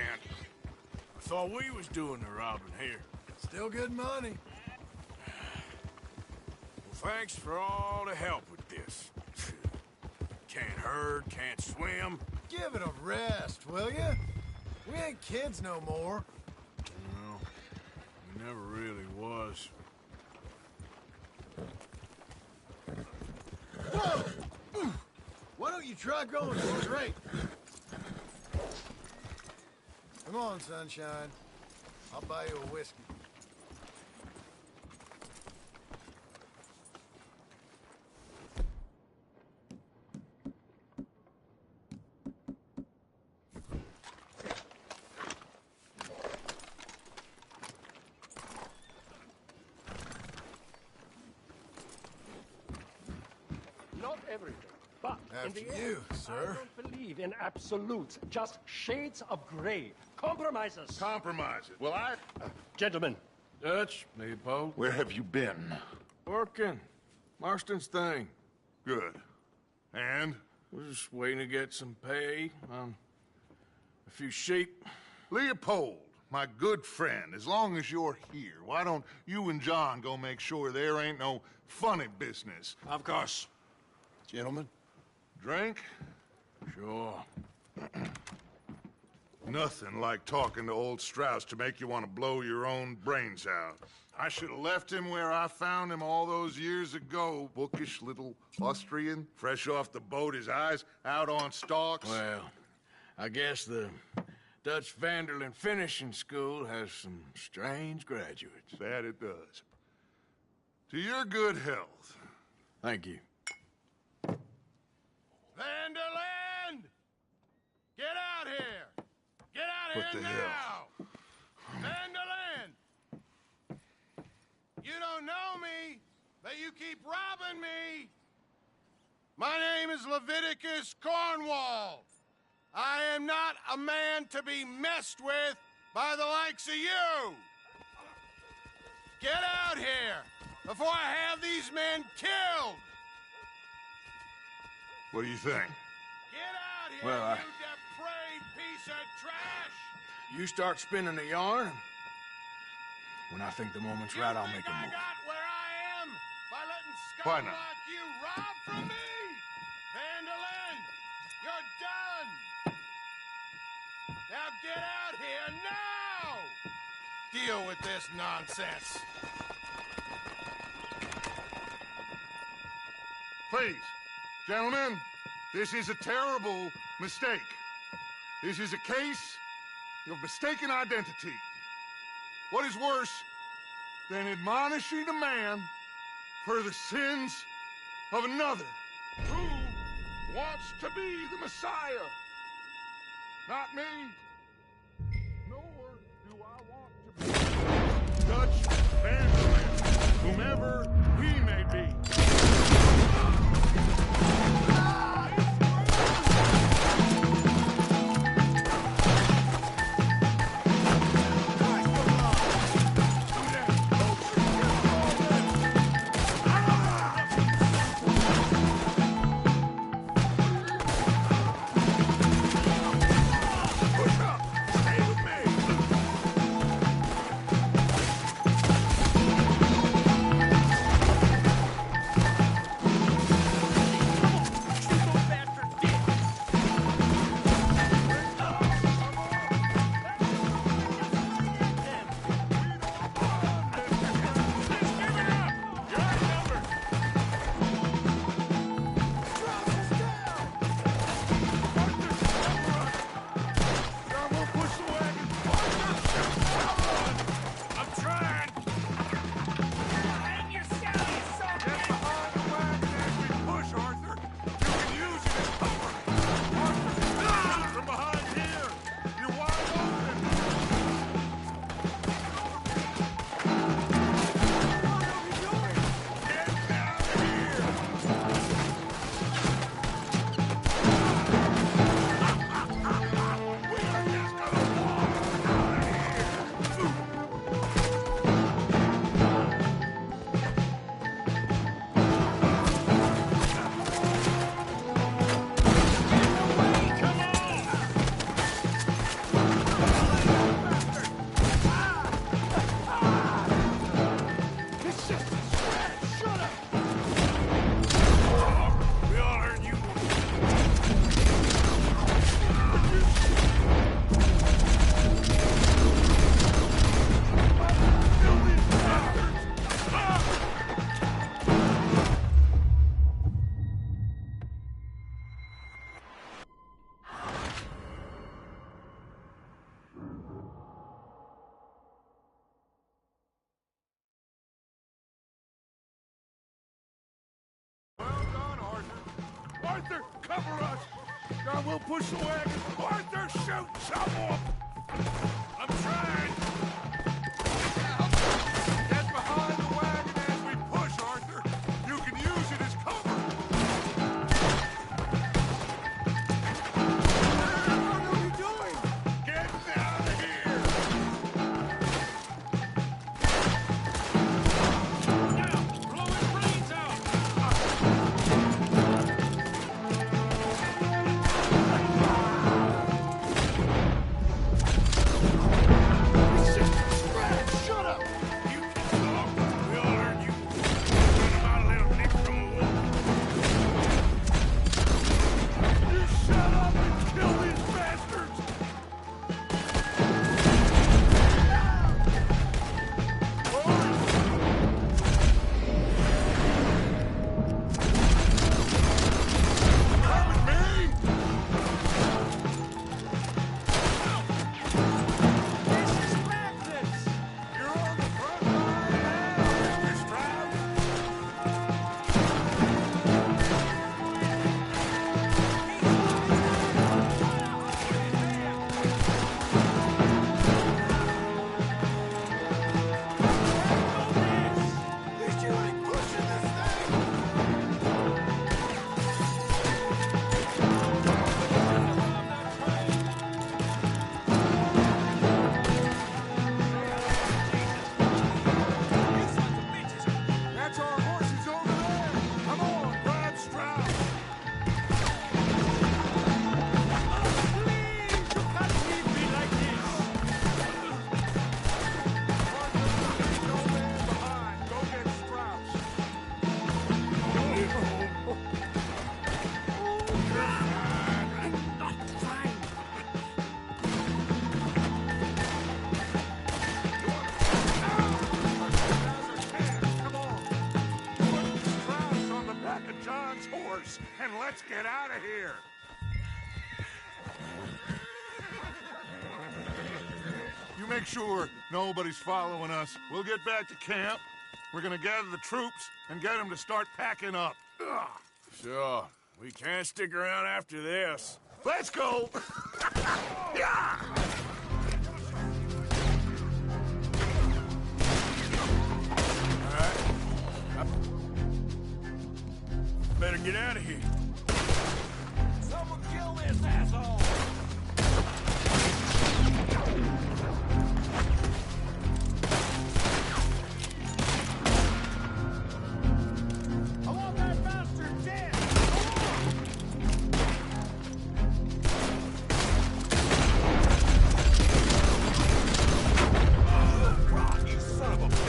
I thought we was doing the robbing here. Still good money. Well, thanks for all the help with this. Can't herd, can't swim. Give it a rest, will ya? We ain't kids no more. No, we never really was. Whoa! Why don't you try going straight? Come on, sunshine. I'll buy you a whiskey. everything. But in After the end, you, sir. I don't believe in absolutes, just shades of gray. Compromises. Compromises. Well, Gentlemen. Dutch, Leopold. Where have you been? Working. Marston's thing. Good. And? We're just waiting to get some pay on a few sheep. Leopold, my good friend, as long as you're here, why don't you and John go make sure there ain't no funny business? Of course. Gentlemen, drink? Sure. Nothing like talking to old Strauss to make you want to blow your own brains out. I should have left him where I found him all those years ago. Bookish little Austrian, fresh off the boat, his eyes out on stalks. Well, I guess the Dutch Vanderlyn Finishing School has some strange graduates. That it does. To your good health. Thank you. Vanderland! Get out here! Get out What here the now! hell? Vanderland! You don't know me, but you keep robbing me! My name is Leviticus Cornwall. I am not a man to be messed with by the likes of you! Get out here before I have these men killed! What do you think? Get out here, Well, you depraved piece of trash! You start spinning the yarn. When I think the moment's right, I'll make a I move. got where I am by letting Why scum not? like you rob from me! Vanderlyn, you're done! Now get out here now! Deal with this nonsense. Please, gentlemen, this is a terrible mistake. This is a case of mistaken identity. What is worse than admonishing a man for the sins of another who wants to be the Messiah? Not me, nor do I want to be Dutch Vanderlyn, whomever he may be. Arthur, cover us! John, we'll push the wagon. Arthur, shoot someone! I'm trying! Get behind the wagon as we push, Arthur. You can use it as cover. Let's get out of here. You make sure nobody's following us. We'll get back to camp. We're gonna gather the troops and get them to start packing up. Ugh. Sure. We can't stick around after this. Let's go! Yeah! Better get out of here. Someone kill this asshole! I want that bastard dead! Oh, Rock, you son of a bitch!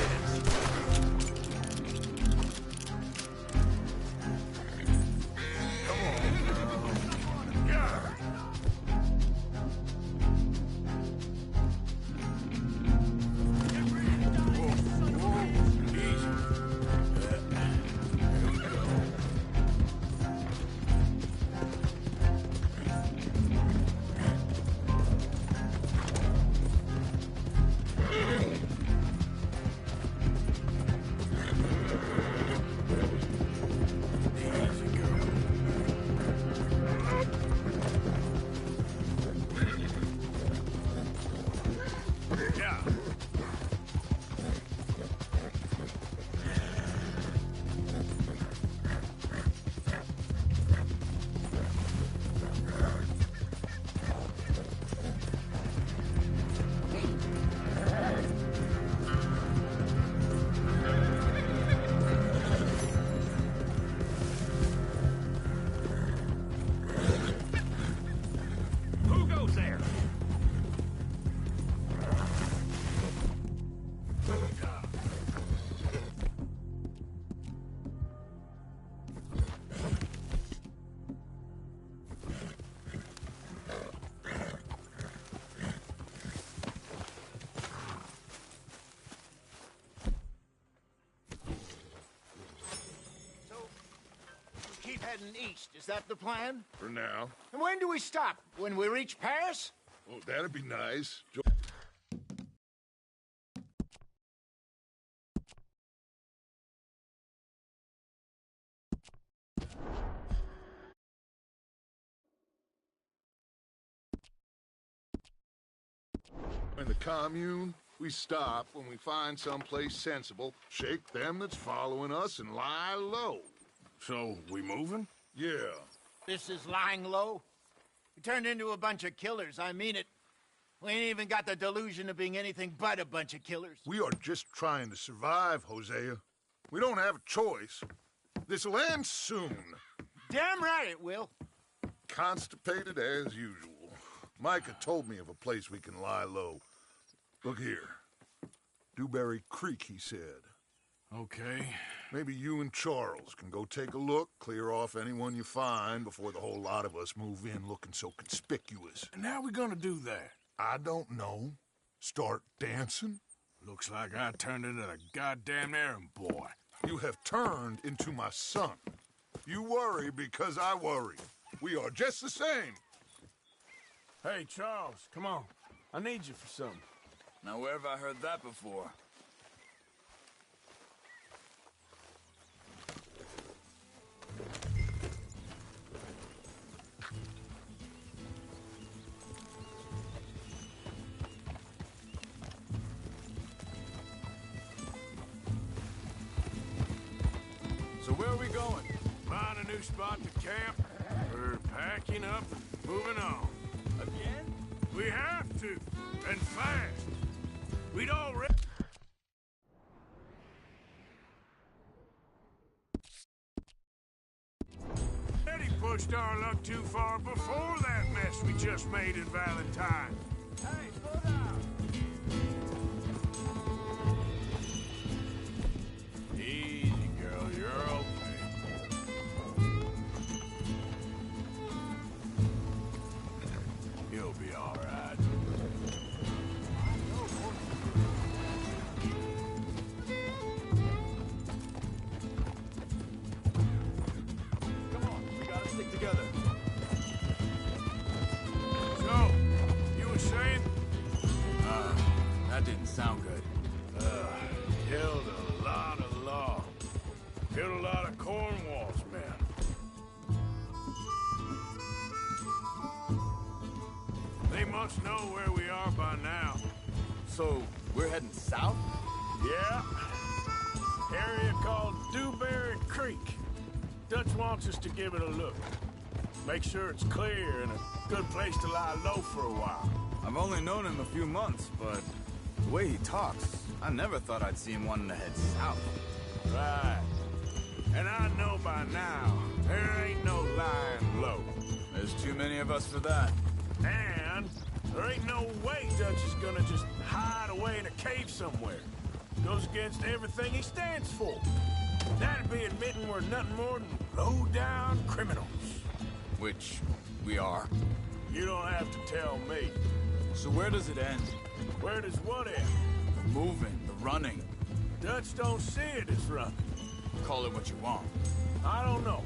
Keep heading east. Is that the plan? For now. And when do we stop? When we reach Paris? Oh, that'd be nice. In the commune, we stop when we find someplace sensible, shake them that's following us, and lie low. So, we moving? Yeah. This is lying low? We turned into a bunch of killers, I mean it. We ain't even got the delusion of being anything but a bunch of killers. We are just trying to survive, Hosea. We don't have a choice. This'll end soon. Damn right it will. Constipated as usual. Micah told me of a place we can lie low. Look here. Dewberry Creek, he said. Okay. Maybe you and Charles can go take a look, clear off anyone you find before the whole lot of us move in looking so conspicuous. And how we gonna do that? I don't know. Start dancing? Looks like I turned into the goddamn errand boy. You have turned into my son. You worry because I worry. We are just the same. Hey, Charles, come on. I need you for something. Now, where have I heard that before? So where are we going? Find a new spot to camp. We're packing up and moving on. Again? We have to, and fast. We'd already... pushed our luck too far before that mess we just made in Valentine. Hey, slow down. Easy, girl. You're okay. You'll be all right. Come on, we gotta stick together. together. So, you were saying? That didn't sound good. Killed a lot of law. Killed a lot of Cornwall's men. They must know where we are by now. So, we're heading south? Yeah. Area called Dewberry Creek. Dutch wants us to give it a look. Make sure it's clear and a good place to lie low for a while. I've only known him a few months, but the way he talks, I never thought I'd see him wanting to head south. Right. And I know by now, there ain't no lying low. There's too many of us for that. And there ain't no way Dutch is gonna just hide away in a cave somewhere. Goes against everything he stands for. That'd be admitting we're nothing more than low-down criminals. Which we are. You don't have to tell me. So where does it end? Where does what end? The moving, the running. Dutch don't see it as running. Call it what you want. I don't know.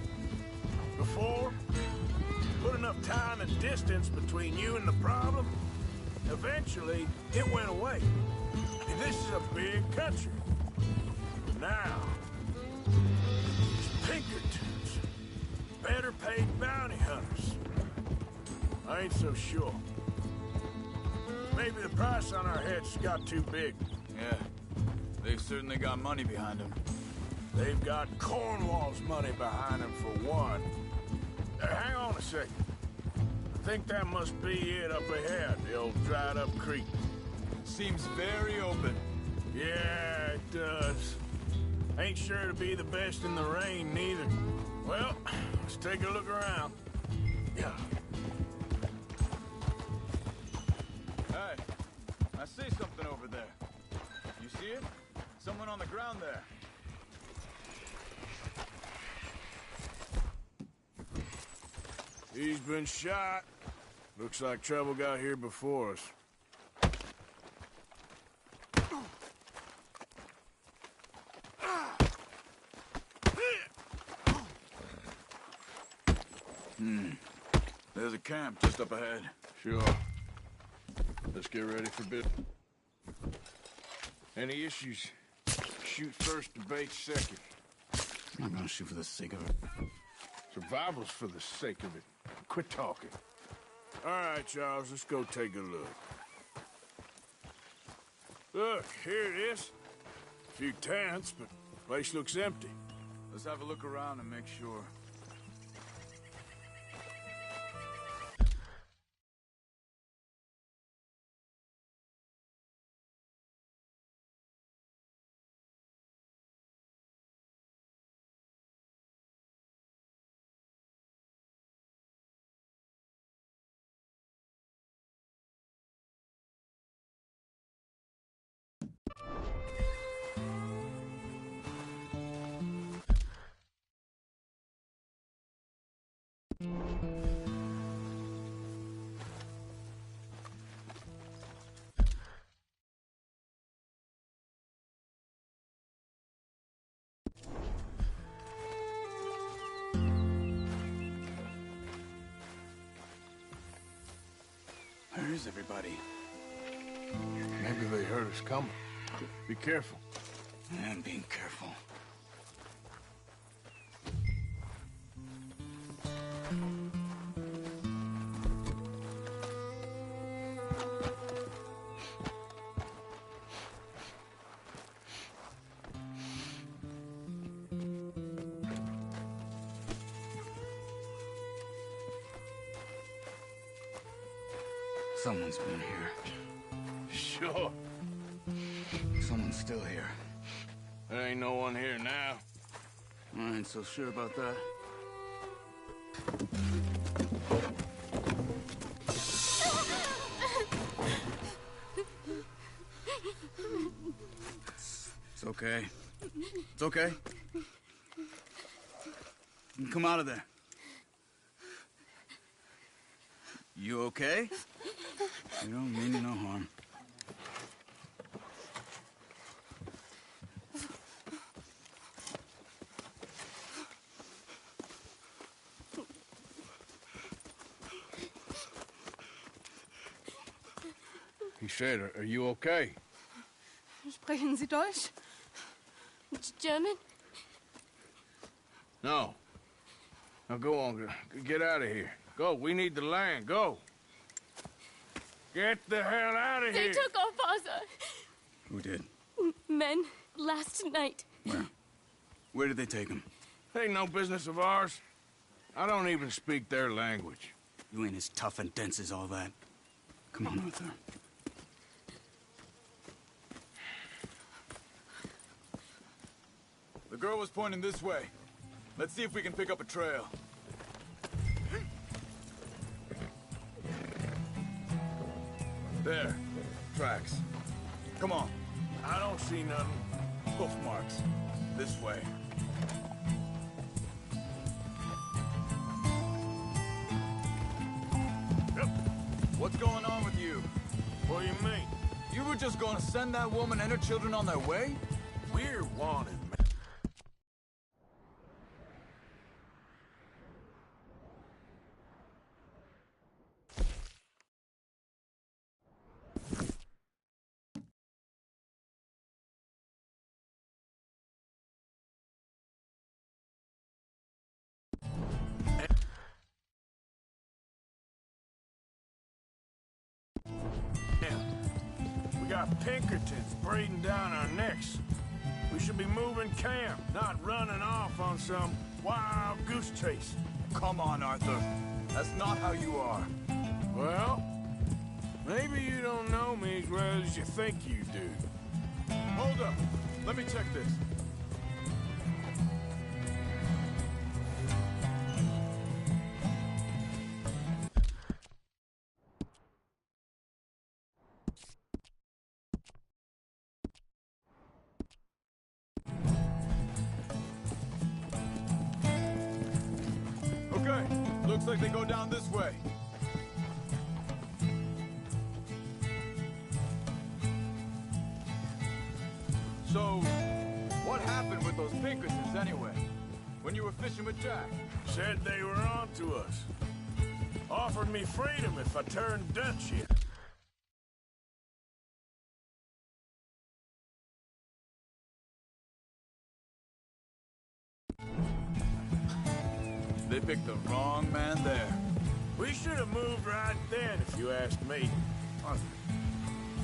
Before, put enough time and distance between you and the problem, eventually it went away. And this is a big country. Now, it's Pinkertons, better paid bounty hunters. I ain't so sure. Maybe the price on our heads got too big. Yeah, they've certainly got money behind them. They've got Cornwall's money behind them for one. Hang on a second. I think that must be it up ahead, the old dried-up creek. Seems very open. Yeah, it does. Ain't sure to be the best in the rain, neither. Well, let's take a look around. Yeah. Hey, I see something over there. You see it? Someone on the ground there. He's been shot. Looks like trouble got here before us. There's a camp just up ahead. Sure. Let's get ready for bid. Any issues? Shoot first, debate second. I'm not gonna shoot for the sake of it. Survival's for the sake of it. Quit talking. All right, Charles, let's go take a look. Look, here it is. A few tents, but the place looks empty. Let's have a look around and make sure. Where is everybody? Maybe they heard us coming. Be careful. I'm being careful. Someone's been here. Sure. Someone's still here. There ain't no one here now. I ain't so sure about that. It's okay. It's okay. You can come out of there. You okay? You don't mean you no harm. He said, are you okay? Sprechen Sie Deutsch? German? No. Now go on, get out of here. Go, we need the land, go. Get the hell out of They here! took our father. Who did? Men, last night. Where? Where did they take him? Ain't no business of ours. I don't even speak their language. You ain't as tough and dense as all that. Come on, Arthur. The girl was pointing this way. Let's see if we can pick up a trail. There. Tracks. Come on. I don't see nothing. Hoof marks. This way. What's going on with you? What do you mean? You were just gonna send that woman and her children on their way? We're wanted, man. We got Pinkertons breathing down our necks. We should be moving camp, not running off on some wild goose chase. Come on, Arthur. That's not how you are. Well, maybe you don't know me as well as you think you do. Hold up. Let me check this. Okay, looks like they go down this way. So, what happened with those Pinkertons anyway? When you were fishing with Jack? Said they were on to us. Offered me freedom if I turned Dutch yet. They picked the wrong man there. We should have moved right then, if you ask me. Arthur,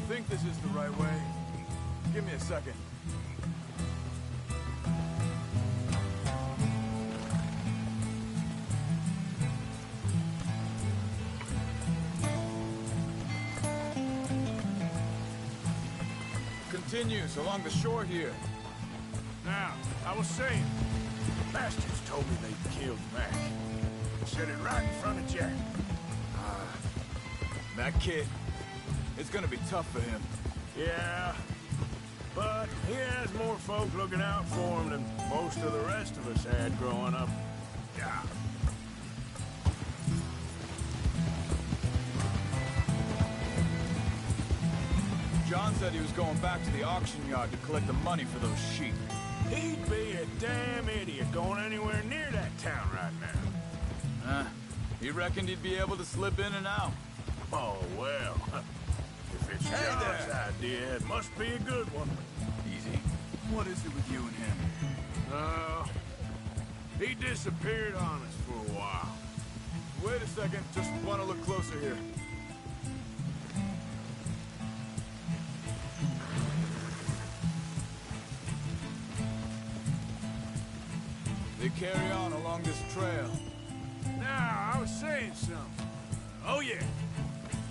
think this is the right way? Give me a second. Continues along the shore here. Now, I was saying, bastards told me they killed Mac. Said it right in front of Jack. That kid, it's gonna be tough for him. Yeah, but he has more folk looking out for him than most of the rest of us had growing up. Yeah. John said he was going back to the auction yard to collect the money for those sheep. He'd be a damn idiot going anywhere near that town right now. He reckoned he'd be able to slip in and out. Oh, well. If it's John's idea, it must be a good one. Easy. What is it with you and him? He disappeared on us for a while. Wait a second, just want to look closer here. They carry on along this trail. Now, I was saying something. Oh, yeah.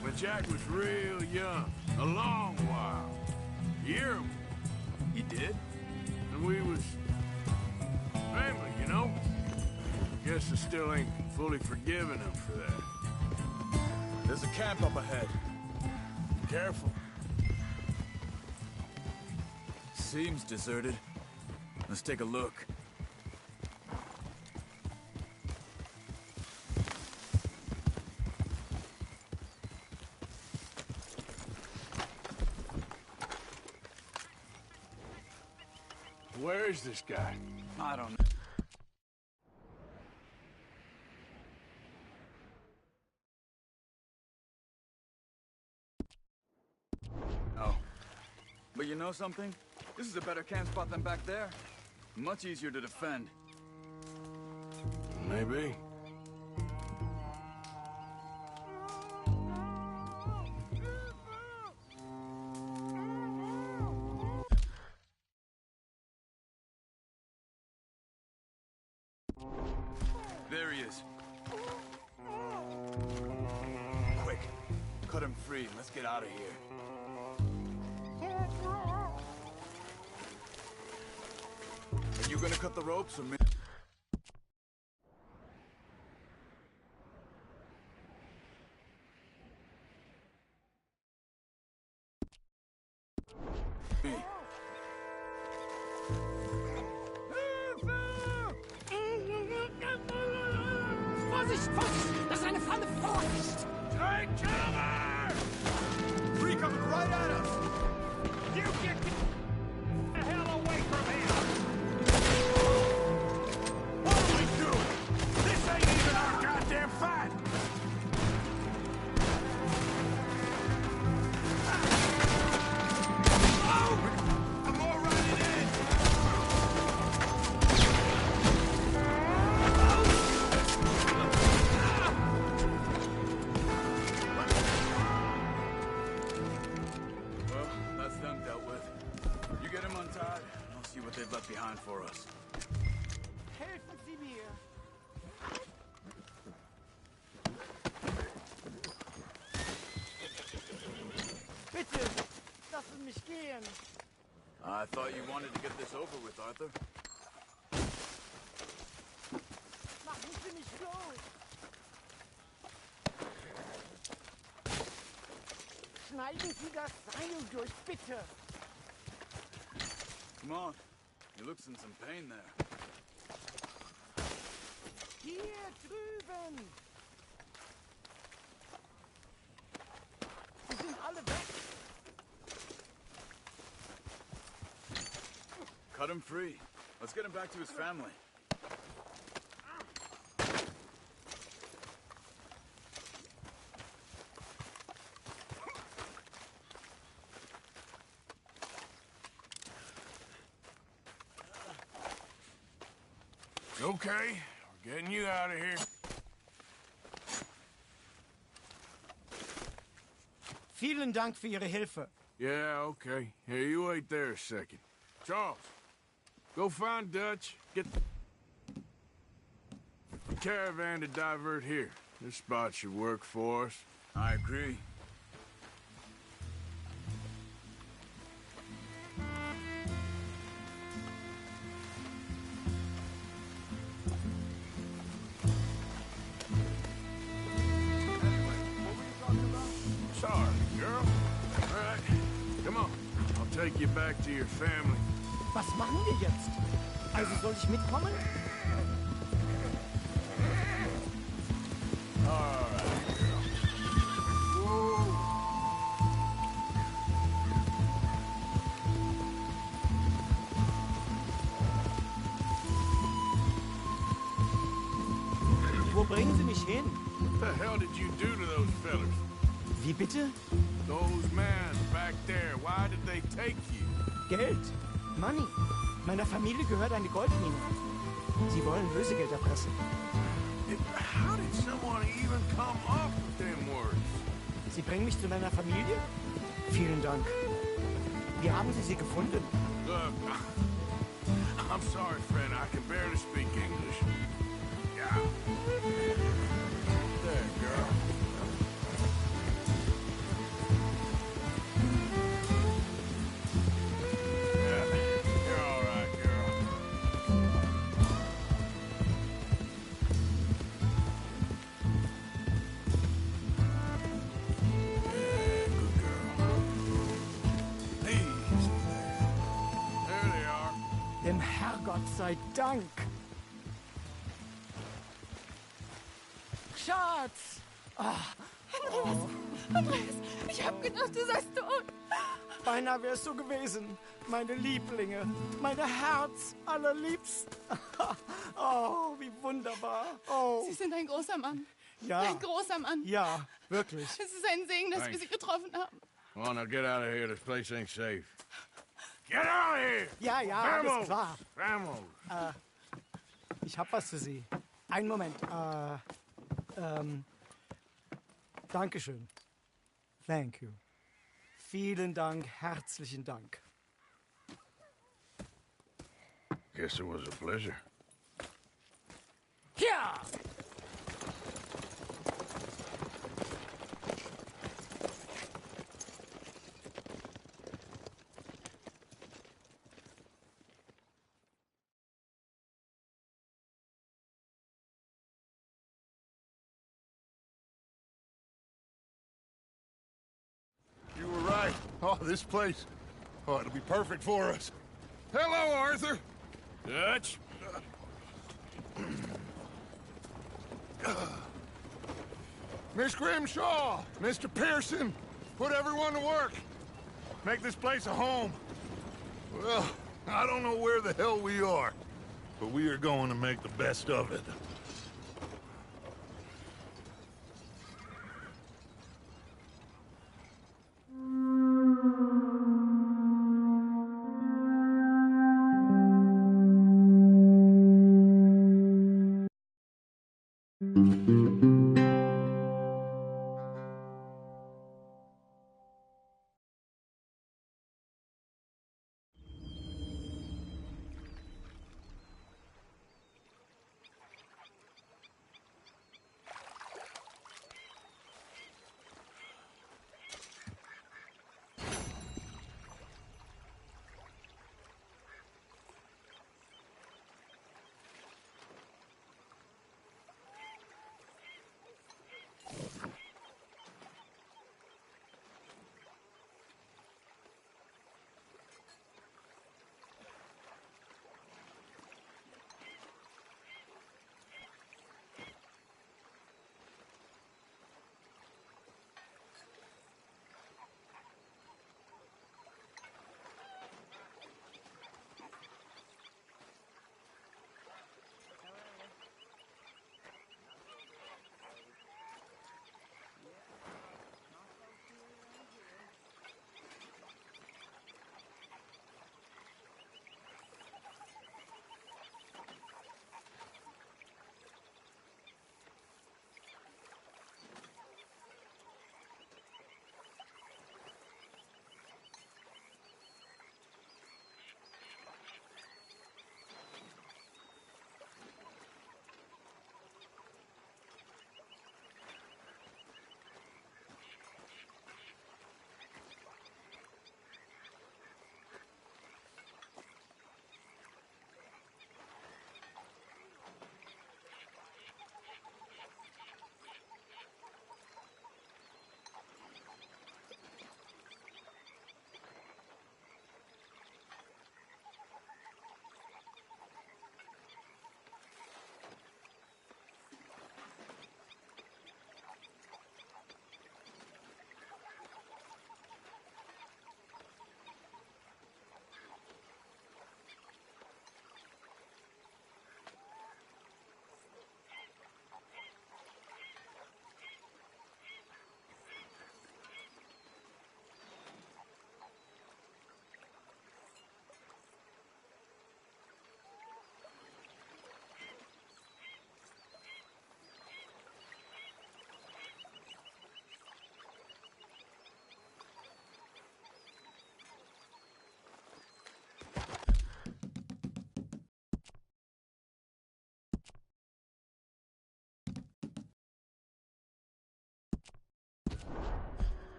When Jack was real young. A long while. Year. He did? And we was family, you know? Guess I still ain't fully forgiven him for that. There's a camp up ahead. Careful. Seems deserted. Let's take a look. Where is this guy? I don't know. But you know something? This is a better camp spot than back there. Much easier to defend. Maybe. There he is. Quick, cut him free and let's get out of here. Are you gonna cut the ropes or me? Vorsicht, Vorsicht! Das ist eine Falle! Vorsicht! Take cover! Three coming right at us! You get the hell away from here! What are we doing? This ain't even our goddamn fight! Oh! I'm all running in! Well, that's them dealt with. You get him untied, and I'll see what they've left behind for us. Helfen Sie mir! Bitte, lassen mich gehen! I thought you wanted to get this over with, Arthur. Machen Sie mich los! Schneiden Sie das Seil durch, bitte! Come on. He looks in some pain there. Hier drüben! Sie sind alle weg! Cut him free. Let's get him back to his family. Okay, we're getting you out of here. Vielen Dank für Ihre Hilfe. Yeah, okay. Hey, you wait there a second. Charles, go find Dutch. Get the caravan to divert here. This spot should work for us. I agree. Sorry, girl. All right, come on. I'll take you back to your family. Was machen wir jetzt? Also soll ich mitkommen? All right, girl. Whoa. Wo bringen Sie mich hin? What the hell did you do to those fellas? Wie bitte? Those men back there, why did they take you? Geld. Money. Meiner Familie gehört eine Goldmine. Sie wollen Lösegeld erpressen. How did someone even come up with them words? Sie bringen mich zu meiner Familie? Vielen Dank. Wie haben Sie sie gefunden? Look, I'm sorry, friend. I can barely speak English. Yeah. There, girl. Yeah, you're all right, girl. Yeah, good girl. Easy there. There they are. Dem Herrgott sei Dank. Schatz! Andreas, Andreas, ich hab gedacht, du seist tot. Beinahe wär's so gewesen. Meine Lieblinge, meine Herz allerliebsten. Oh, wie wunderbar. Oh. Sie sind ein großer Mann. Ja. Ein großer Mann. Ja, wirklich. Es ist ein Segen, dass wir Sie getroffen haben. Come on, now get out of here. This place ain't safe. Get out of here! Ja, ja, Vamos! alles klar. Vamos! Ich hab was für Sie. Einen Moment. Dankeschön. Thank you. Vielen Dank, herzlichen Dank. Guess it was a pleasure. Ja! You were right. Oh, this place. Oh, it'll be perfect for us. Hello, Arthur. Dutch? Miss Grimshaw, Mr. Pearson, put everyone to work. Make this place a home. Well, I don't know where the hell we are, but we are going to make the best of it.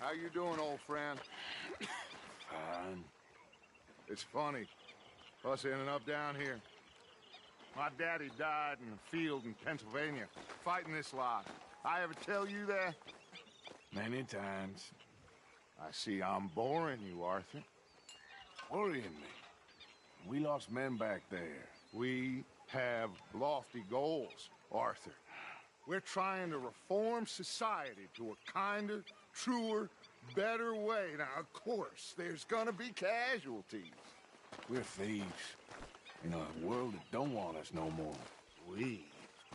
How you doing, old friend? Fine. It's funny, us ending up down here. My daddy died in the field in Pennsylvania, fighting this lot. I ever tell you that? Many times. I see I'm boring you, Arthur. Worrying me. We lost men back there. We have lofty goals, Arthur. We're trying to reform society to a kinder, truer, better way. Now, of course, there's gonna be casualties. We're thieves. in a world that don't want us no more. We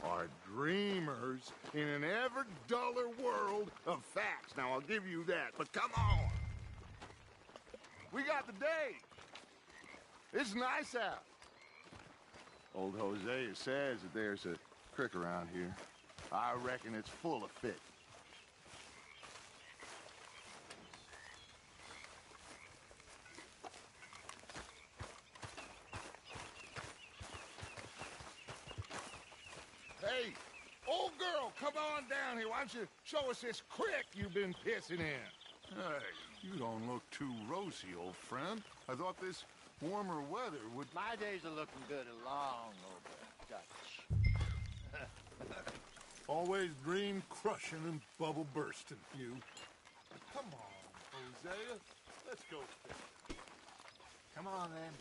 are dreamers in an ever duller world of facts. Now, I'll give you that, but come on. We got the day. It's nice out. Old Hosea says that there's a creek around here. I reckon it's full of fish. Hey, old girl, come on down here. Why don't you show us this creek you've been pissing in? Hey, you don't look too rosy, old friend. I thought this warmer weather would... My days are looking good along over, Dutch. Always dream crushing and bubble bursting, you. Come on, Hosea. Let's go fish. Come on, then.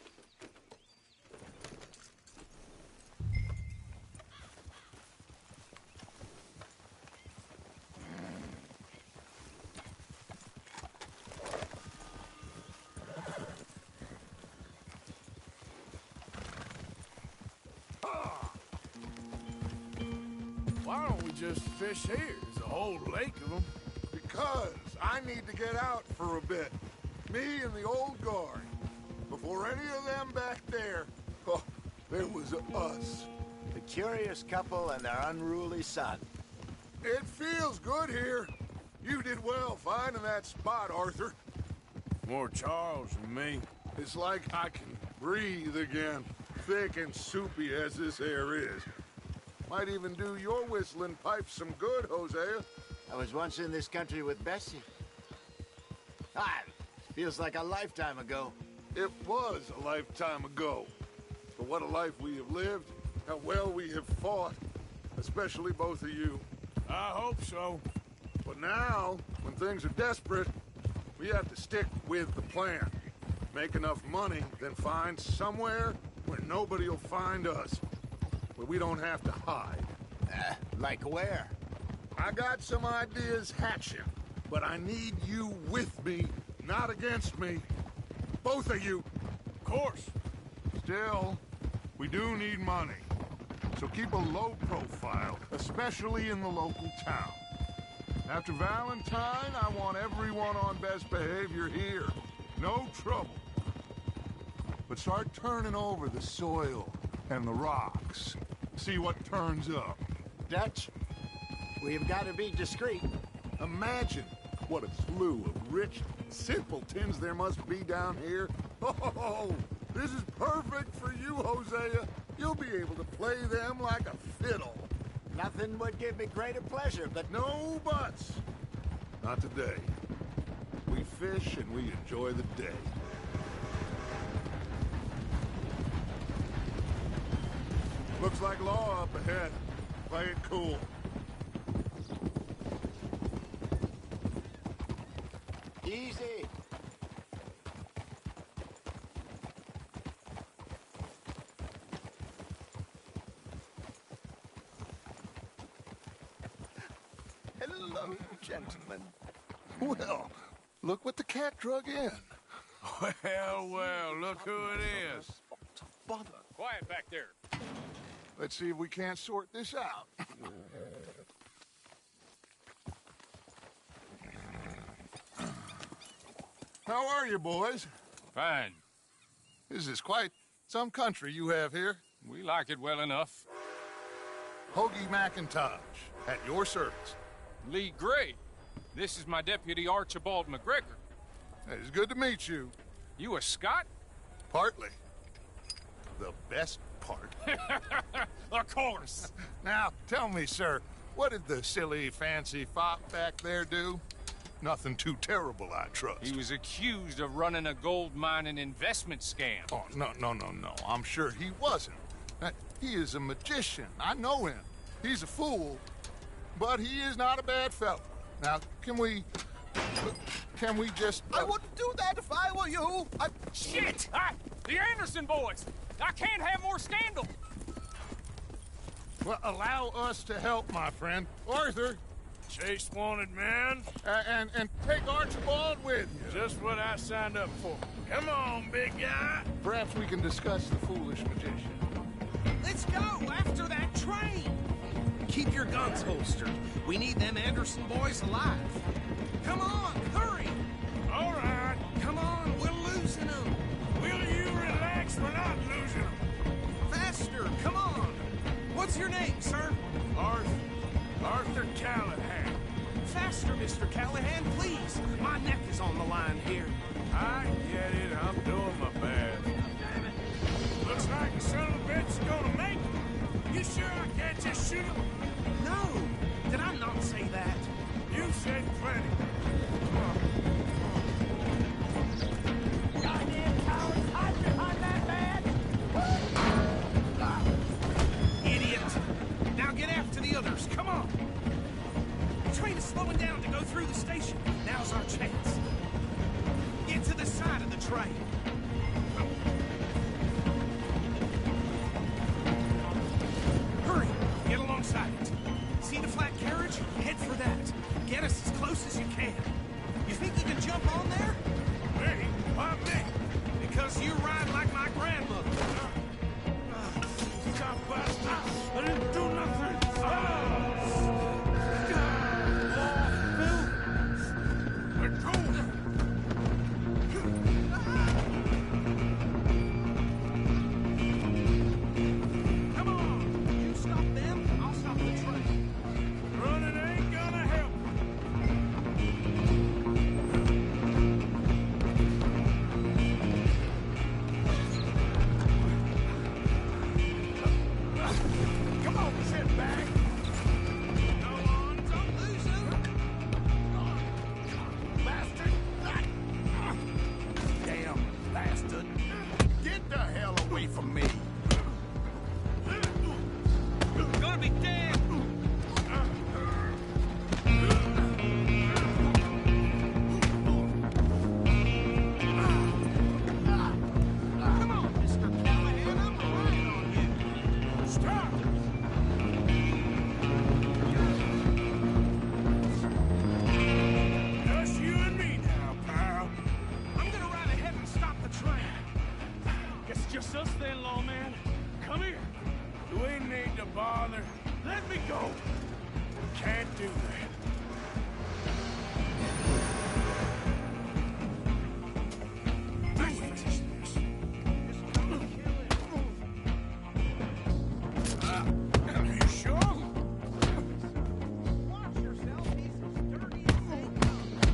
Why don't we just fish here? There's a whole lake of them. Because I need to get out for a bit. Me and the old guard. Before any of them back there, oh, there was us. The curious couple and their unruly son. It feels good here. You did well finding that spot, Arthur. More Charles than me. It's like I can breathe again, thick and soupy as this air is. Might even do your whistling pipes some good, Hosea. I was once in this country with Bessie. Feels like a lifetime ago. It was a lifetime ago. But what a life we have lived, how well we have fought, especially both of you. I hope so. But now, when things are desperate, we have to stick with the plan. Make enough money, then find somewhere where nobody will find us. Where we don't have to hide. Like where? I got some ideas hatching, but I need you with me, not against me. Both of you. Of course. Still, we do need money. So keep a low profile, especially in the local town. After Valentine, I want everyone on best behavior here. No trouble. But start turning over the soil and the rocks. See what turns up. Dutch, we've got to be discreet. Imagine what a slew of rich simpletons there must be down here. Oh, this is perfect for you, Hosea. You'll be able to play them like a fiddle. Nothing would give me greater pleasure, but... No buts. Not today. We fish and we enjoy the day. Looks like law up ahead. Play it cool. Easy. Hello, gentlemen. Well, look what the cat drug in. Well, look who it is. Bother. Quiet back there. Let's see if we can't sort this out. How are you, boys? Fine. This is quite some country you have here. We like it well enough. Hoagie McIntosh, at your service. Lee Gray. This is my deputy, Archibald McGregor. It's good to meet you. You a Scot? Partly. The best part. Of course. Now, tell me, sir, what did the silly, fancy fop back there do? Nothing too terrible, I trust. He was accused of running a gold mining investment scam. Oh, no. I'm sure he wasn't. He is a magician. I know him. He's a fool, but he is not a bad fellow. Now, can we just... I wouldn't do that if I were you. Shit! The Anderson boys! I can't have more scandal! Well, allow us to help, my friend. Arthur, Chase wanted man. And take Archibald with you. Just what I signed up for. Come on, big guy. Perhaps we can discuss the foolish magician. Let's go after that train. Keep your guns holstered. We need them Anderson boys alive. Come on, hurry. All right. Come on, we're losing them. Will you relax? We're not losing them. Faster, come on. What's your name, sir? Arthur Callahan. Faster, Mr. Callahan, please. My neck is on the line here. I get it. I'm doing my best. Looks like the son of a bitch is gonna make it. You sure I can't just shoot him? No. Did I not say that? You said plenty. Goddamn cowards, hide behind that man! Idiot! Now get after the others, come on! The train is slowing down to go through the station. Now's our chance. Get to the side of the train. Hurry! Get alongside it. See the flat carriage? Head for that. Get us as close as you can. You think you can jump on there? Me? Why me? Because you ride like my grandmother. Stop, bastard! I didn't do nothing! Let go! Come on! You stop them, I'll stop the train. Running ain't gonna help. Come on, sit back. Go on, don't lose him. Bastard! Damn bastard. Get the hell away from me! Gonna be dead. Come on, Mr. Callahan, I'm relying on you. Stop! Just you and me now, pal. I'm gonna ride ahead and stop the train. Guess it's just us then, lawman. Come here. Do we need to bother? Let me go. Can't do that. Finish this. Are you sure? Watch yourself, he's as dirty as they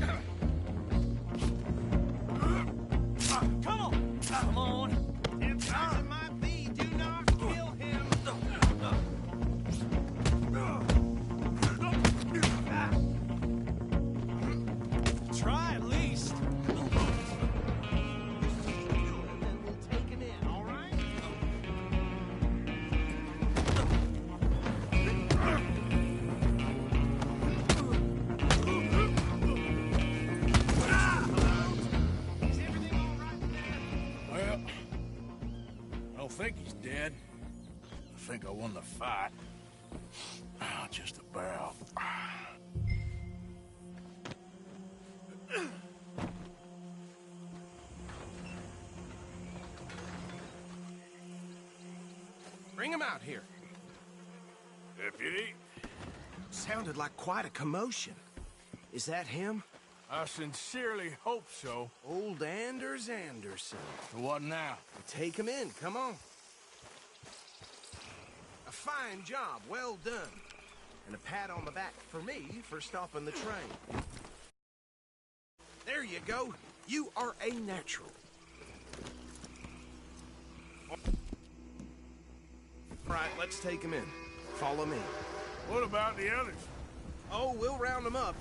come. Come on. Come on. Temptation might be, do not kill him. Try at least. Take him in, all right? Is everything all right there? Well, I don't think he's dead. I think I won the fight. Just about. Bring him out here. Deputy, Sounded like quite a commotion. Is that him? I sincerely hope so. Old Anders Anderson. What now? Take him in, come on. A fine job, well done. And a pat on the back for me for stopping the train. There you go. You are a natural. All right, let's take him in. Follow me. What about the others? Oh, we'll round them up.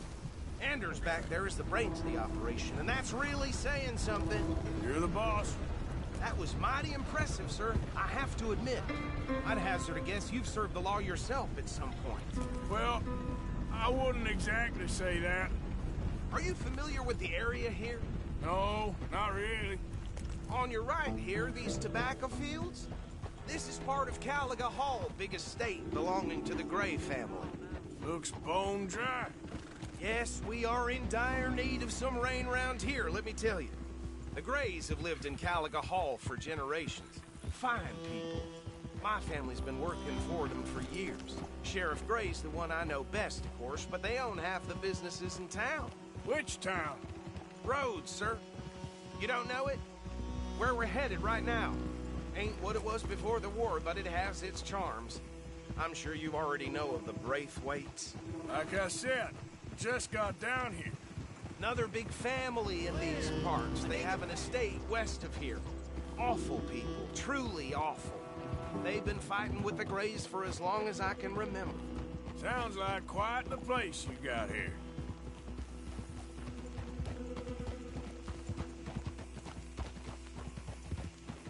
Anders back there is the brains of the operation, and that's really saying something. You're the boss. That was mighty impressive, sir. I have to admit. I'd hazard a guess you've served the law yourself at some point. Well, I wouldn't exactly say that. Are you familiar with the area here? No, not really. On your right here, these tobacco fields? This is part of Caliga Hall, big estate belonging to the Gray family. Looks bone dry. Yes, we are in dire need of some rain round here, let me tell you. The Grays have lived in Caliga Hall for generations. Fine people. My family's been working for them for years. Sheriff Gray's the one I know best, of course, but they own half the businesses in town. Which town? Rhodes, sir. You don't know it? Where we're headed right now. Ain't what it was before the war, but it has its charms. I'm sure you already know of the Braithwaites. Like I said, just got down here. Another big family in these parts. They have an estate west of here. Awful people, truly awful. They've been fighting with the Grays for as long as I can remember. Sounds like quite the place you got here.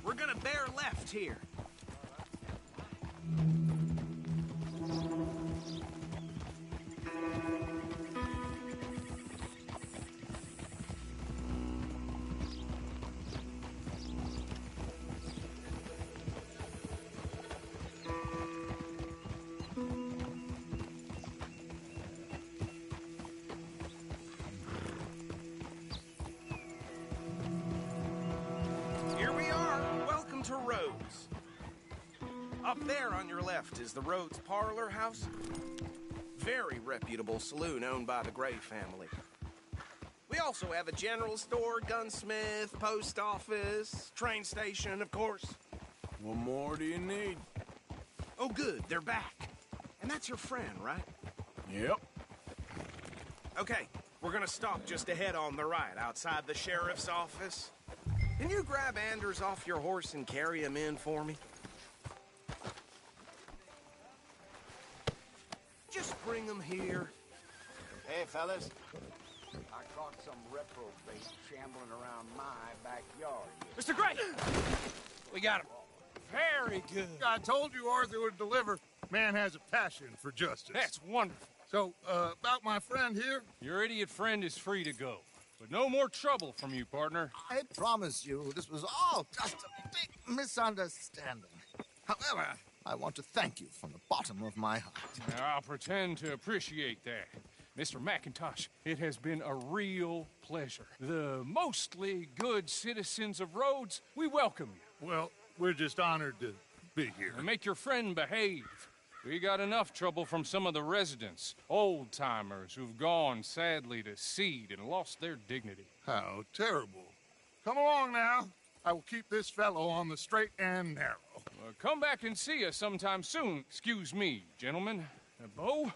We're gonna bear left here. Here we are. Welcome to Rhodes. Up there on your left is the Rhodes Parlor House. Very reputable saloon owned by the Gray family. We also have a general store, gunsmith, post office, train station, of course. What more do you need? Oh, good, they're back. And that's your friend, right? Yep. Okay, we're gonna stop just ahead on the right, outside the sheriff's office. Can you grab Anders off your horse and carry him in for me? Just bring him here. Hey, fellas. I caught some reprobate shambling around my backyard. Mr. Gray! We got him. Very good. I told you Arthur would deliver. Man has a passion for justice. That's wonderful. So, about my friend here? Your idiot friend is free to go. But no more trouble from you, partner. I promise you, this was all just a big misunderstanding. However, I want to thank you from the bottom of my heart. I'll pretend to appreciate that. Mr. McIntosh, it has been a real pleasure. The mostly good citizens of Rhodes, we welcome you. Well, we're just honored to be here. And make your friend behave. We got enough trouble from some of the residents, old-timers who've gone, sadly, to seed and lost their dignity. How terrible. Come along now. I will keep this fellow on the straight and narrow. Come back and see us sometime soon. Excuse me, gentlemen. Bo,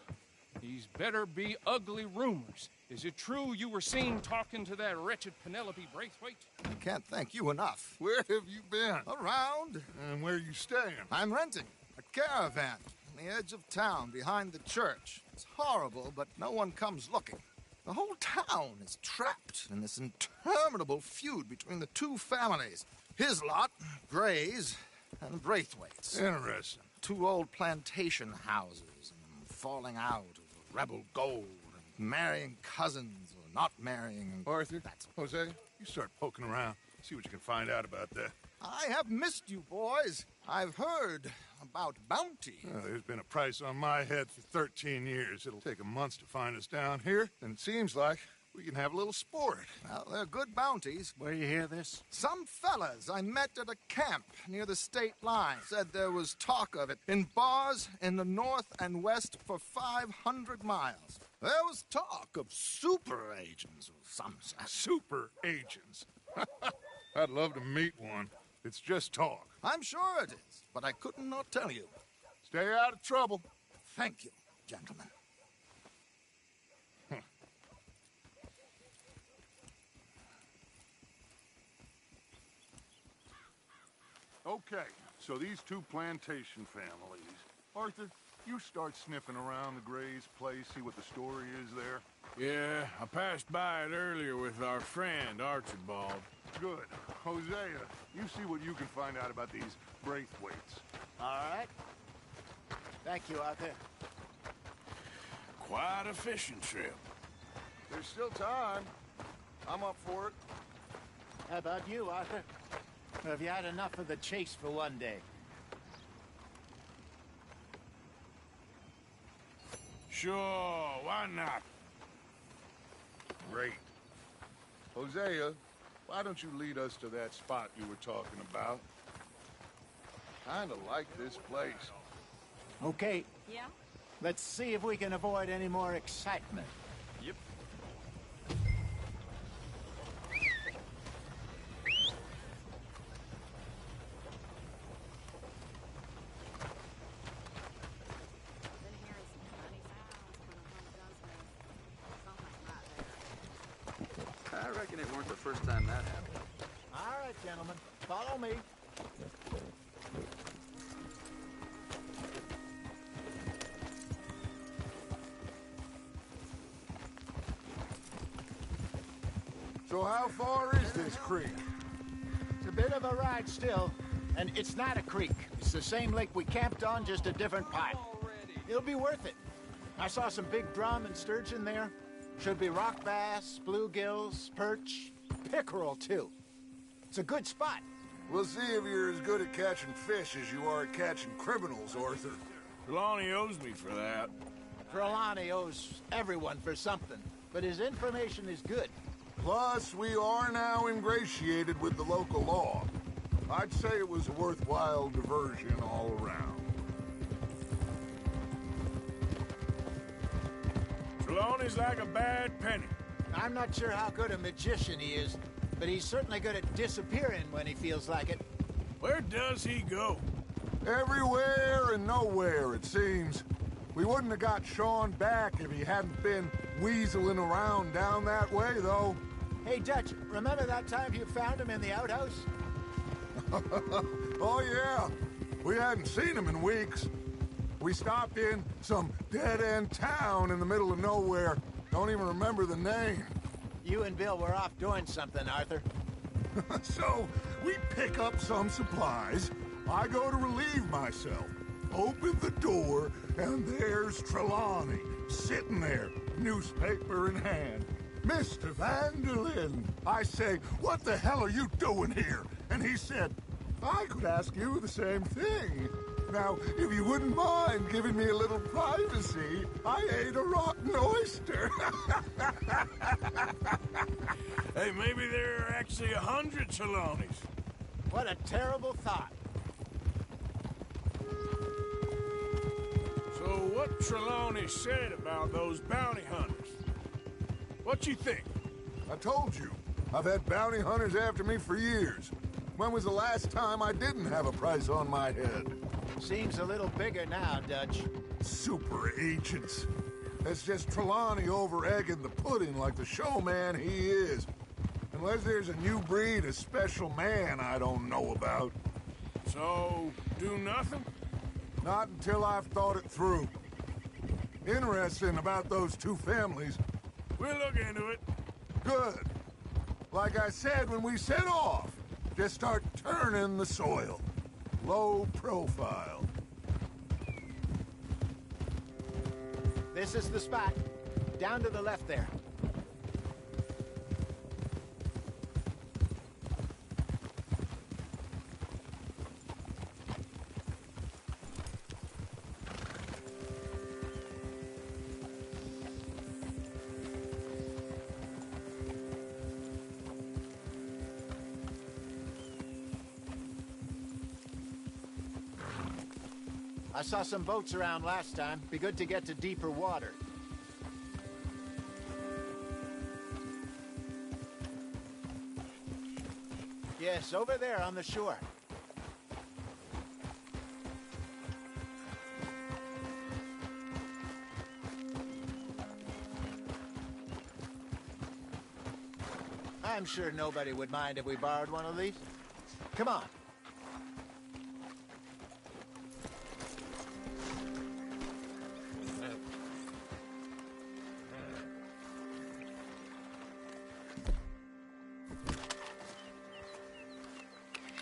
these better be ugly rumors. Is it true you were seen talking to that wretched Penelope Braithwaite? I can't thank you enough. Where have you been? Around. And where are you staying? I'm renting a caravan on the edge of town behind the church. It's horrible, but no one comes looking. The whole town is trapped in this interminable feud between the two families. His lot, Gray's, and Braithwaite's. Interesting. Two old plantation houses, and falling out over rebel gold, and marrying cousins or not marrying. And Arthur, Jose, you start poking around. See what you can find out about that. I have missed you, boys. I've heard about bounty. Well, there's been a price on my head for 13 years. It'll take a month to find us down here, and it seems like we can have a little sport. Well, they're good bounties. Where you hear this? Some fellas I met at a camp near the state line said there was talk of it in bars in the north and west for 500 miles. There was talk of super agents of some sort. Super agents? I'd love to meet one. It's just talk. I'm sure it is, but I couldn't not tell you. Stay out of trouble. Thank you, gentlemen. Okay, so these two plantation families. Arthur, you start sniffing around the Gray's place, see what the story is there. Yeah, I passed by it earlier with our friend, Archibald. Good. Hosea, you see what you can find out about these Braithwaites. All right. Thank you, Arthur. Quite a fishing trip. There's still time. I'm up for it. How about you, Arthur? Or have you had enough of the chase for one day? Sure, why not? great. Hosea, why don't you lead us to that spot you were talking about? Kinda like this place. Okay, Yeah? let's see if we can avoid any more excitement. Yep. I reckon it weren't the first time that happened. All right, gentlemen, follow me. So how far is this creek? It's a bit of a ride still, and it's not a creek. It's the same lake we camped on, just a different pipe. It'll be worth it. I saw some big drum and sturgeon there. Should be rock bass, bluegills, perch, pickerel, too. It's a good spot. We'll see if you're as good at catching fish as you are at catching criminals, Arthur. Trelawney owes me for that. Trelawney owes everyone for something, but his information is good. Plus, we are now ingratiated with the local law. I'd say it was a worthwhile diversion all around. Trelawney's like a bad penny. I'm not sure how good a magician he is, but he's certainly good at disappearing when he feels like it. Where does he go? Everywhere and nowhere, it seems. We wouldn't have got Sean back if he hadn't been weaseling around down that way, though. Hey, Dutch, remember that time you found him in the outhouse? Oh, yeah. We hadn't seen him in weeks. We stopped in some dead-end town in the middle of nowhere. Don't even remember the name. You and Bill were off doing something, Arthur. So, we pick up some supplies. I go to relieve myself. Open the door, and there's Trelawney, sitting there, newspaper in hand. Mr. Vanderlyn. I say, what the hell are you doing here? And he said, I could ask you the same thing. Now, if you wouldn't mind giving me a little privacy, I ate a rotten oyster. Hey, maybe there are actually 100 Trelawneys. What a terrible thought. So what Trelawney said about those bounty hunters? What you think? I told you. I've had bounty hunters after me for years. When was the last time I didn't have a price on my head? Seems a little bigger now, Dutch. Super agents. That's just Trelawney over-egging the pudding like the showman he is. Unless there's a new breed of special man I don't know about. So, do nothing? Not until I've thought it through. Interesting about those two families. We'll look into it. Good. Like I said when we set off, just start turning the soil. Low profile. This is the spot. Down to the left there. I saw some boats around last time. Be good to get to deeper water. Yes, over there on the shore. I'm sure nobody would mind if we borrowed one of these. Come on.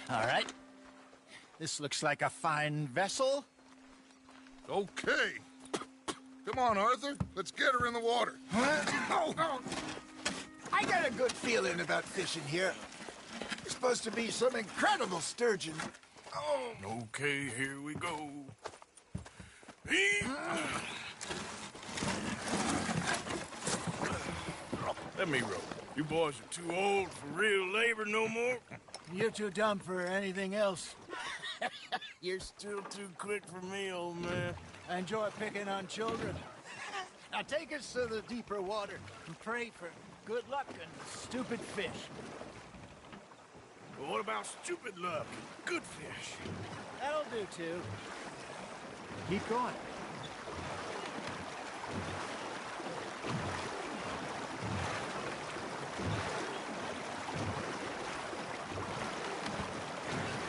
All right. This looks like a fine vessel. Okay. Come on, Arthur. Let's get her in the water. I got a good feeling about fishing here. There's supposed to be some incredible sturgeon. Oh. Okay, here we go. Let me rope. You boys are too old for real labor no more. You're too dumb for anything else. You're still too quick for me, old man. I enjoy picking on children. Now take us to the deeper water and pray for good luck and stupid fish. But what about stupid luck and good fish? That'll do, too. Keep going.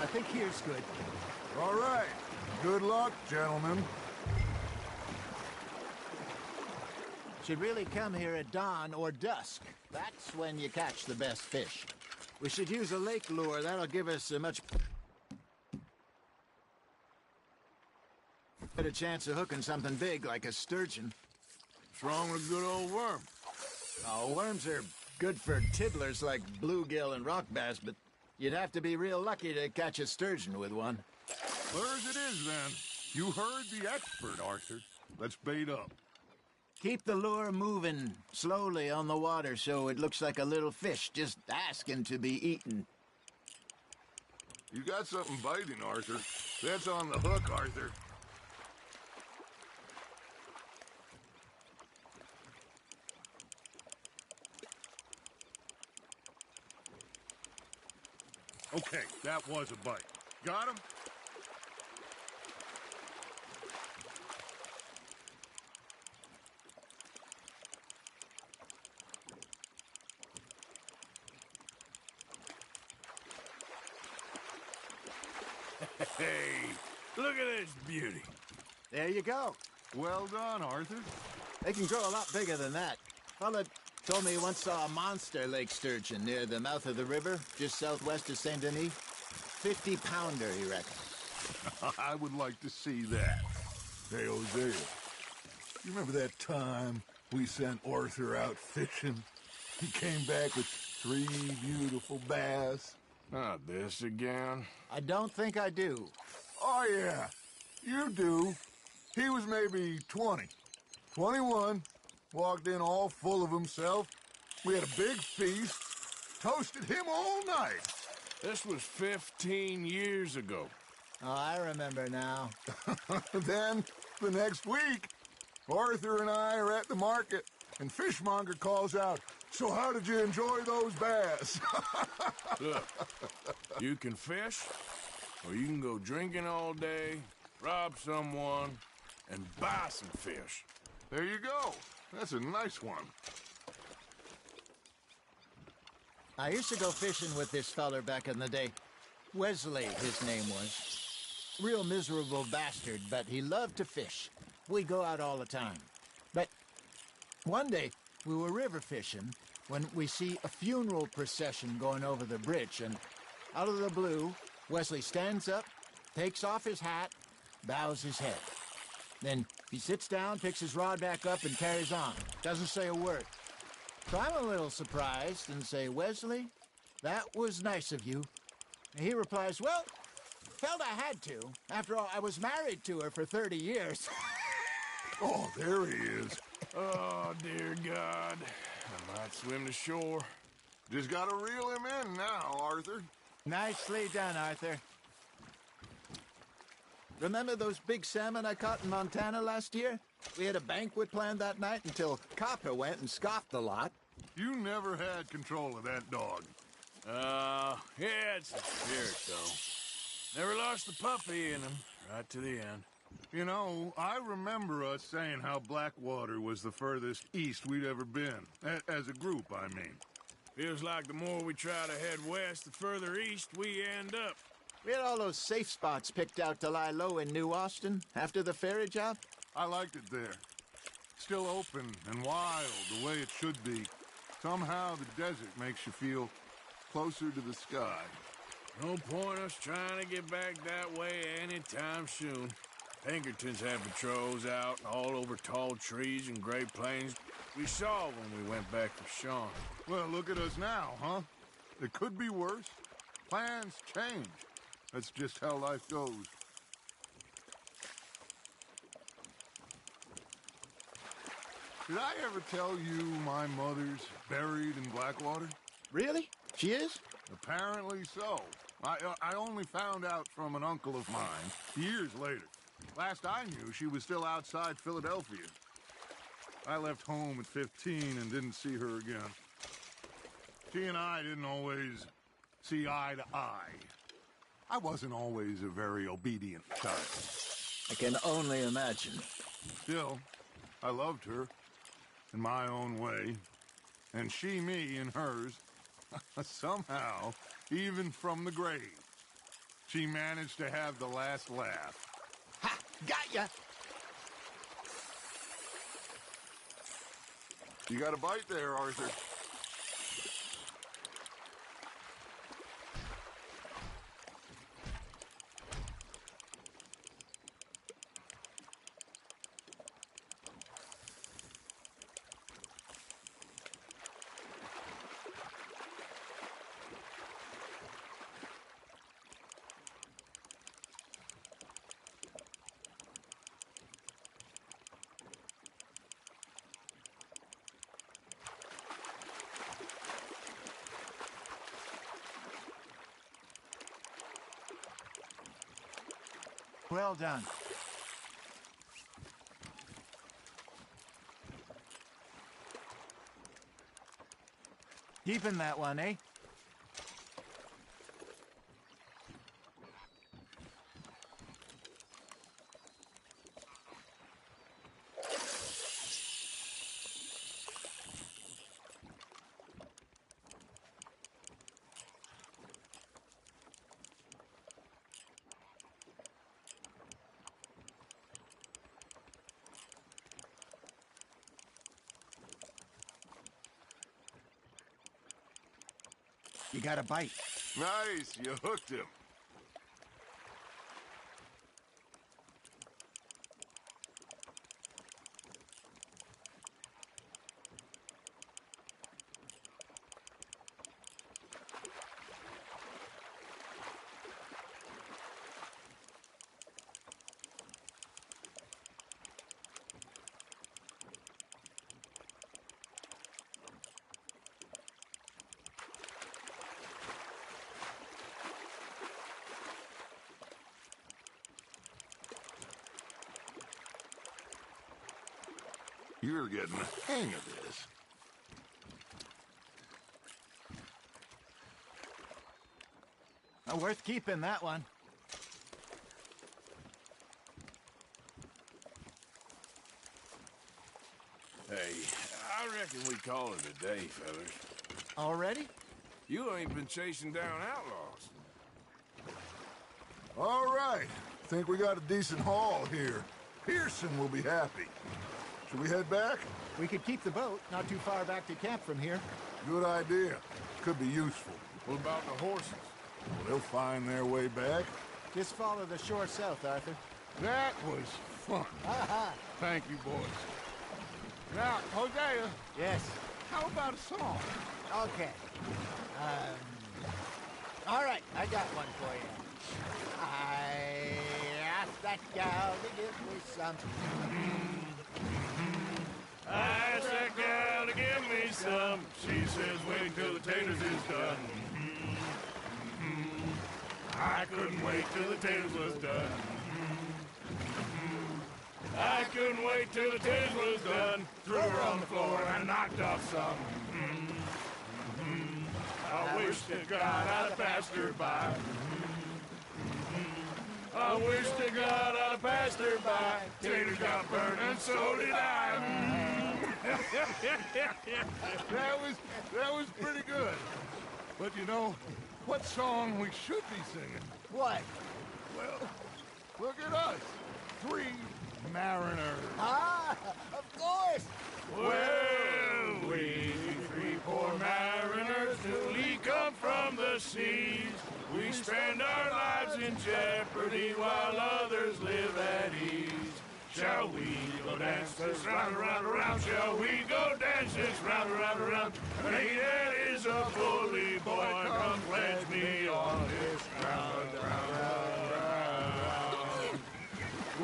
I think here's good. All right. Good luck, gentlemen. Should really come here at dawn or dusk. That's when you catch the best fish. We should use a lake lure. That'll give us a much better chance of hooking something big like a sturgeon. What's wrong with a good old worm? Oh, worms are good for tiddlers like bluegill and rock bass, but you'd have to be real lucky to catch a sturgeon with one. Where's it is, then? You heard the expert, Arthur. Let's bait up. Keep the lure moving slowly on the water so it looks like a little fish just asking to be eaten. You got something biting, Arthur. That's on the hook, Arthur. Okay, that was a bite. Got him? Hey, look at this beauty. There you go. Well done, Arthur. They can grow a lot bigger than that. Fella told me he once saw a monster lake sturgeon near the mouth of the river, just southwest of St. Denis. 50-pounder, he reckons. I would like to see that. Hey, Hosea, you remember that time we sent Arthur out fishing? He came back with 3 beautiful bass. Not this again. I don't think I do. Oh, yeah. You do. He was maybe 20. 21. Walked in all full of himself. We had a big feast. Toasted him all night. This was 15 years ago. Oh, I remember now. Then, the next week, Arthur and I are at the market, and Fishmonger calls out, "So how did you enjoy those bass?" Look, you can fish, or you can go drinking all day, rob someone, and buy some fish. There you go. That's a nice one. I used to go fishing with this feller back in the day. Wesley, his name was. Real miserable bastard, but he loved to fish. We'd go out all the time. But one day, we were river fishing when we see a funeral procession going over the bridge, and out of the blue, Wesley stands up, takes off his hat, bows his head. Then he sits down, picks his rod back up, and carries on. Doesn't say a word. So I'm a little surprised and say, "Wesley, that was nice of you." And he replies, "Well, felt I had to. After all, I was married to her for 30 years. Oh, there he is. Oh, dear God. I might swim to shore. Just gotta reel him in now, Arthur. Nicely done, Arthur. Remember those big salmon I caught in Montana last year? We had a banquet planned that night until Copper went and scoffed the lot. You never had control of that dog. He had some spirit, though. Never lost the puppy in him, right to the end. You know, I remember us saying how Blackwater was the furthest east we'd ever been. As a group, I mean. Feels like the more we try to head west, the further east we end up. We had all those safe spots picked out to lie low in New Austin after the ferry job. I liked it there. Still open and wild, the way it should be. Somehow the desert makes you feel closer to the sky. No point us trying to get back that way anytime soon. Pinkertons had patrols out all over tall trees and Great Plains. We saw when we went back for Sean. Well, look at us now, huh? It could be worse. Plans change. That's just how life goes. Did I ever tell you my mother's buried in Blackwater? Really? She is? Apparently so. I only found out from an uncle of mine years later. Last I knew, she was still outside Philadelphia. I left home at 15 and didn't see her again. She and I didn't always see eye to eye. I wasn't always a very obedient child. I can only imagine. Still, I loved her in my own way, and she me in hers. Somehow, even from the grave, she managed to have the last laugh. Ha! Got ya! You got a bite there, Arthur. Well done. Keeping that one, eh? You got a bite. Nice, you hooked him. You're getting the hang of this. Worth keeping, that one. Hey, I reckon we call it a day, fellas. Already? You ain't been chasing down outlaws. All right. Think we got a decent haul here. Pearson will be happy. Should we head back? We could keep the boat not too far back to camp from here. Good idea. Could be useful. What about the horses? Well, they'll find their way back. Just follow the shore south, Arthur. That was fun. Thank you, boys. Now, Hosea. Yes? How about a song? Okay. All right, I got one for you. I asked that gal to give me some. I asked that gal to give me some. She says wait till the taters is done. I couldn't wait till the taters was done. I couldn't wait till the taters was done. Threw her on the floor and knocked off some. I wish to God I'd have passed her by. I wish to God I'd have passed her by. Taters got burned and so did I. that was pretty good. But you know, what song we should be singing? What? Well, look at us. 3 mariners. Ah, of course. Well, we 3 poor mariners newly come from the seas. We spend our lives in jeopardy while others live at ease. Shall we go dance this round, around, around? Shall we go dance this round, around, around? Hey, that is a bully boy. Come pledge me on this round, round, round.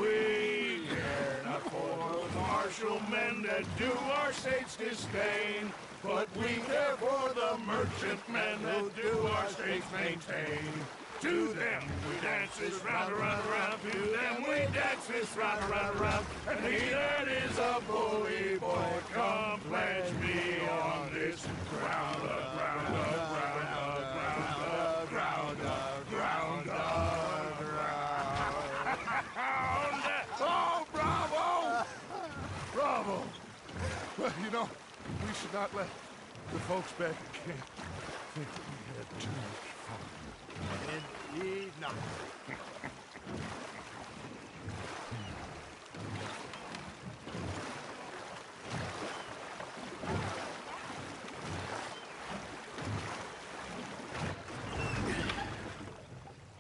We care not for Marshal Mendez. that do our state's disdain. But we care for the merchantmen that do our states maintain. To them we dance this round, around, around. To them we dance this round, around, around. And he that is a bully boy, come pledge me on this ground, ground, ground, ground, ground, ground, ground. Oh, bravo! Bravo! Well, you know, we should not let the folks back at camp think that we had too much fun. Indeed not.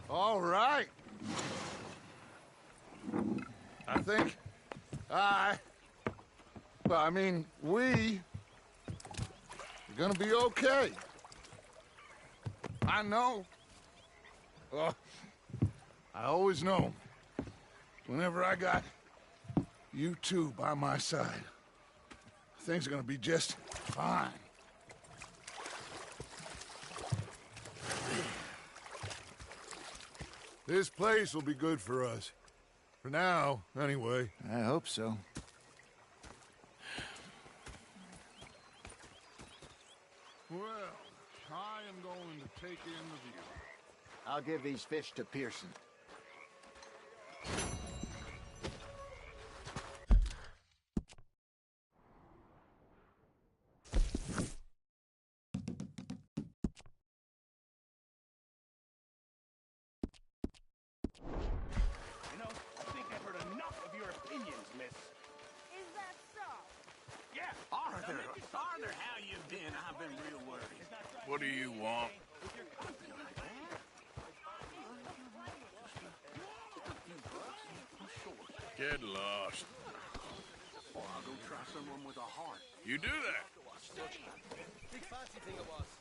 All right. I think we are gonna be okay. I know. I always know. Whenever I got you two by my side, things are gonna be just fine. This place will be good for us. For now, anyway. I hope so. Well, I am going to take in the view. I'll give these fish to Pearson. You know, I think I've heard enough of your opinions, miss. Is that so? Yeah. Arthur, how you been? I've been real worried. What do you want? Get lost. Or I'll go try someone with a heart. You do that. Big fancy thing it was.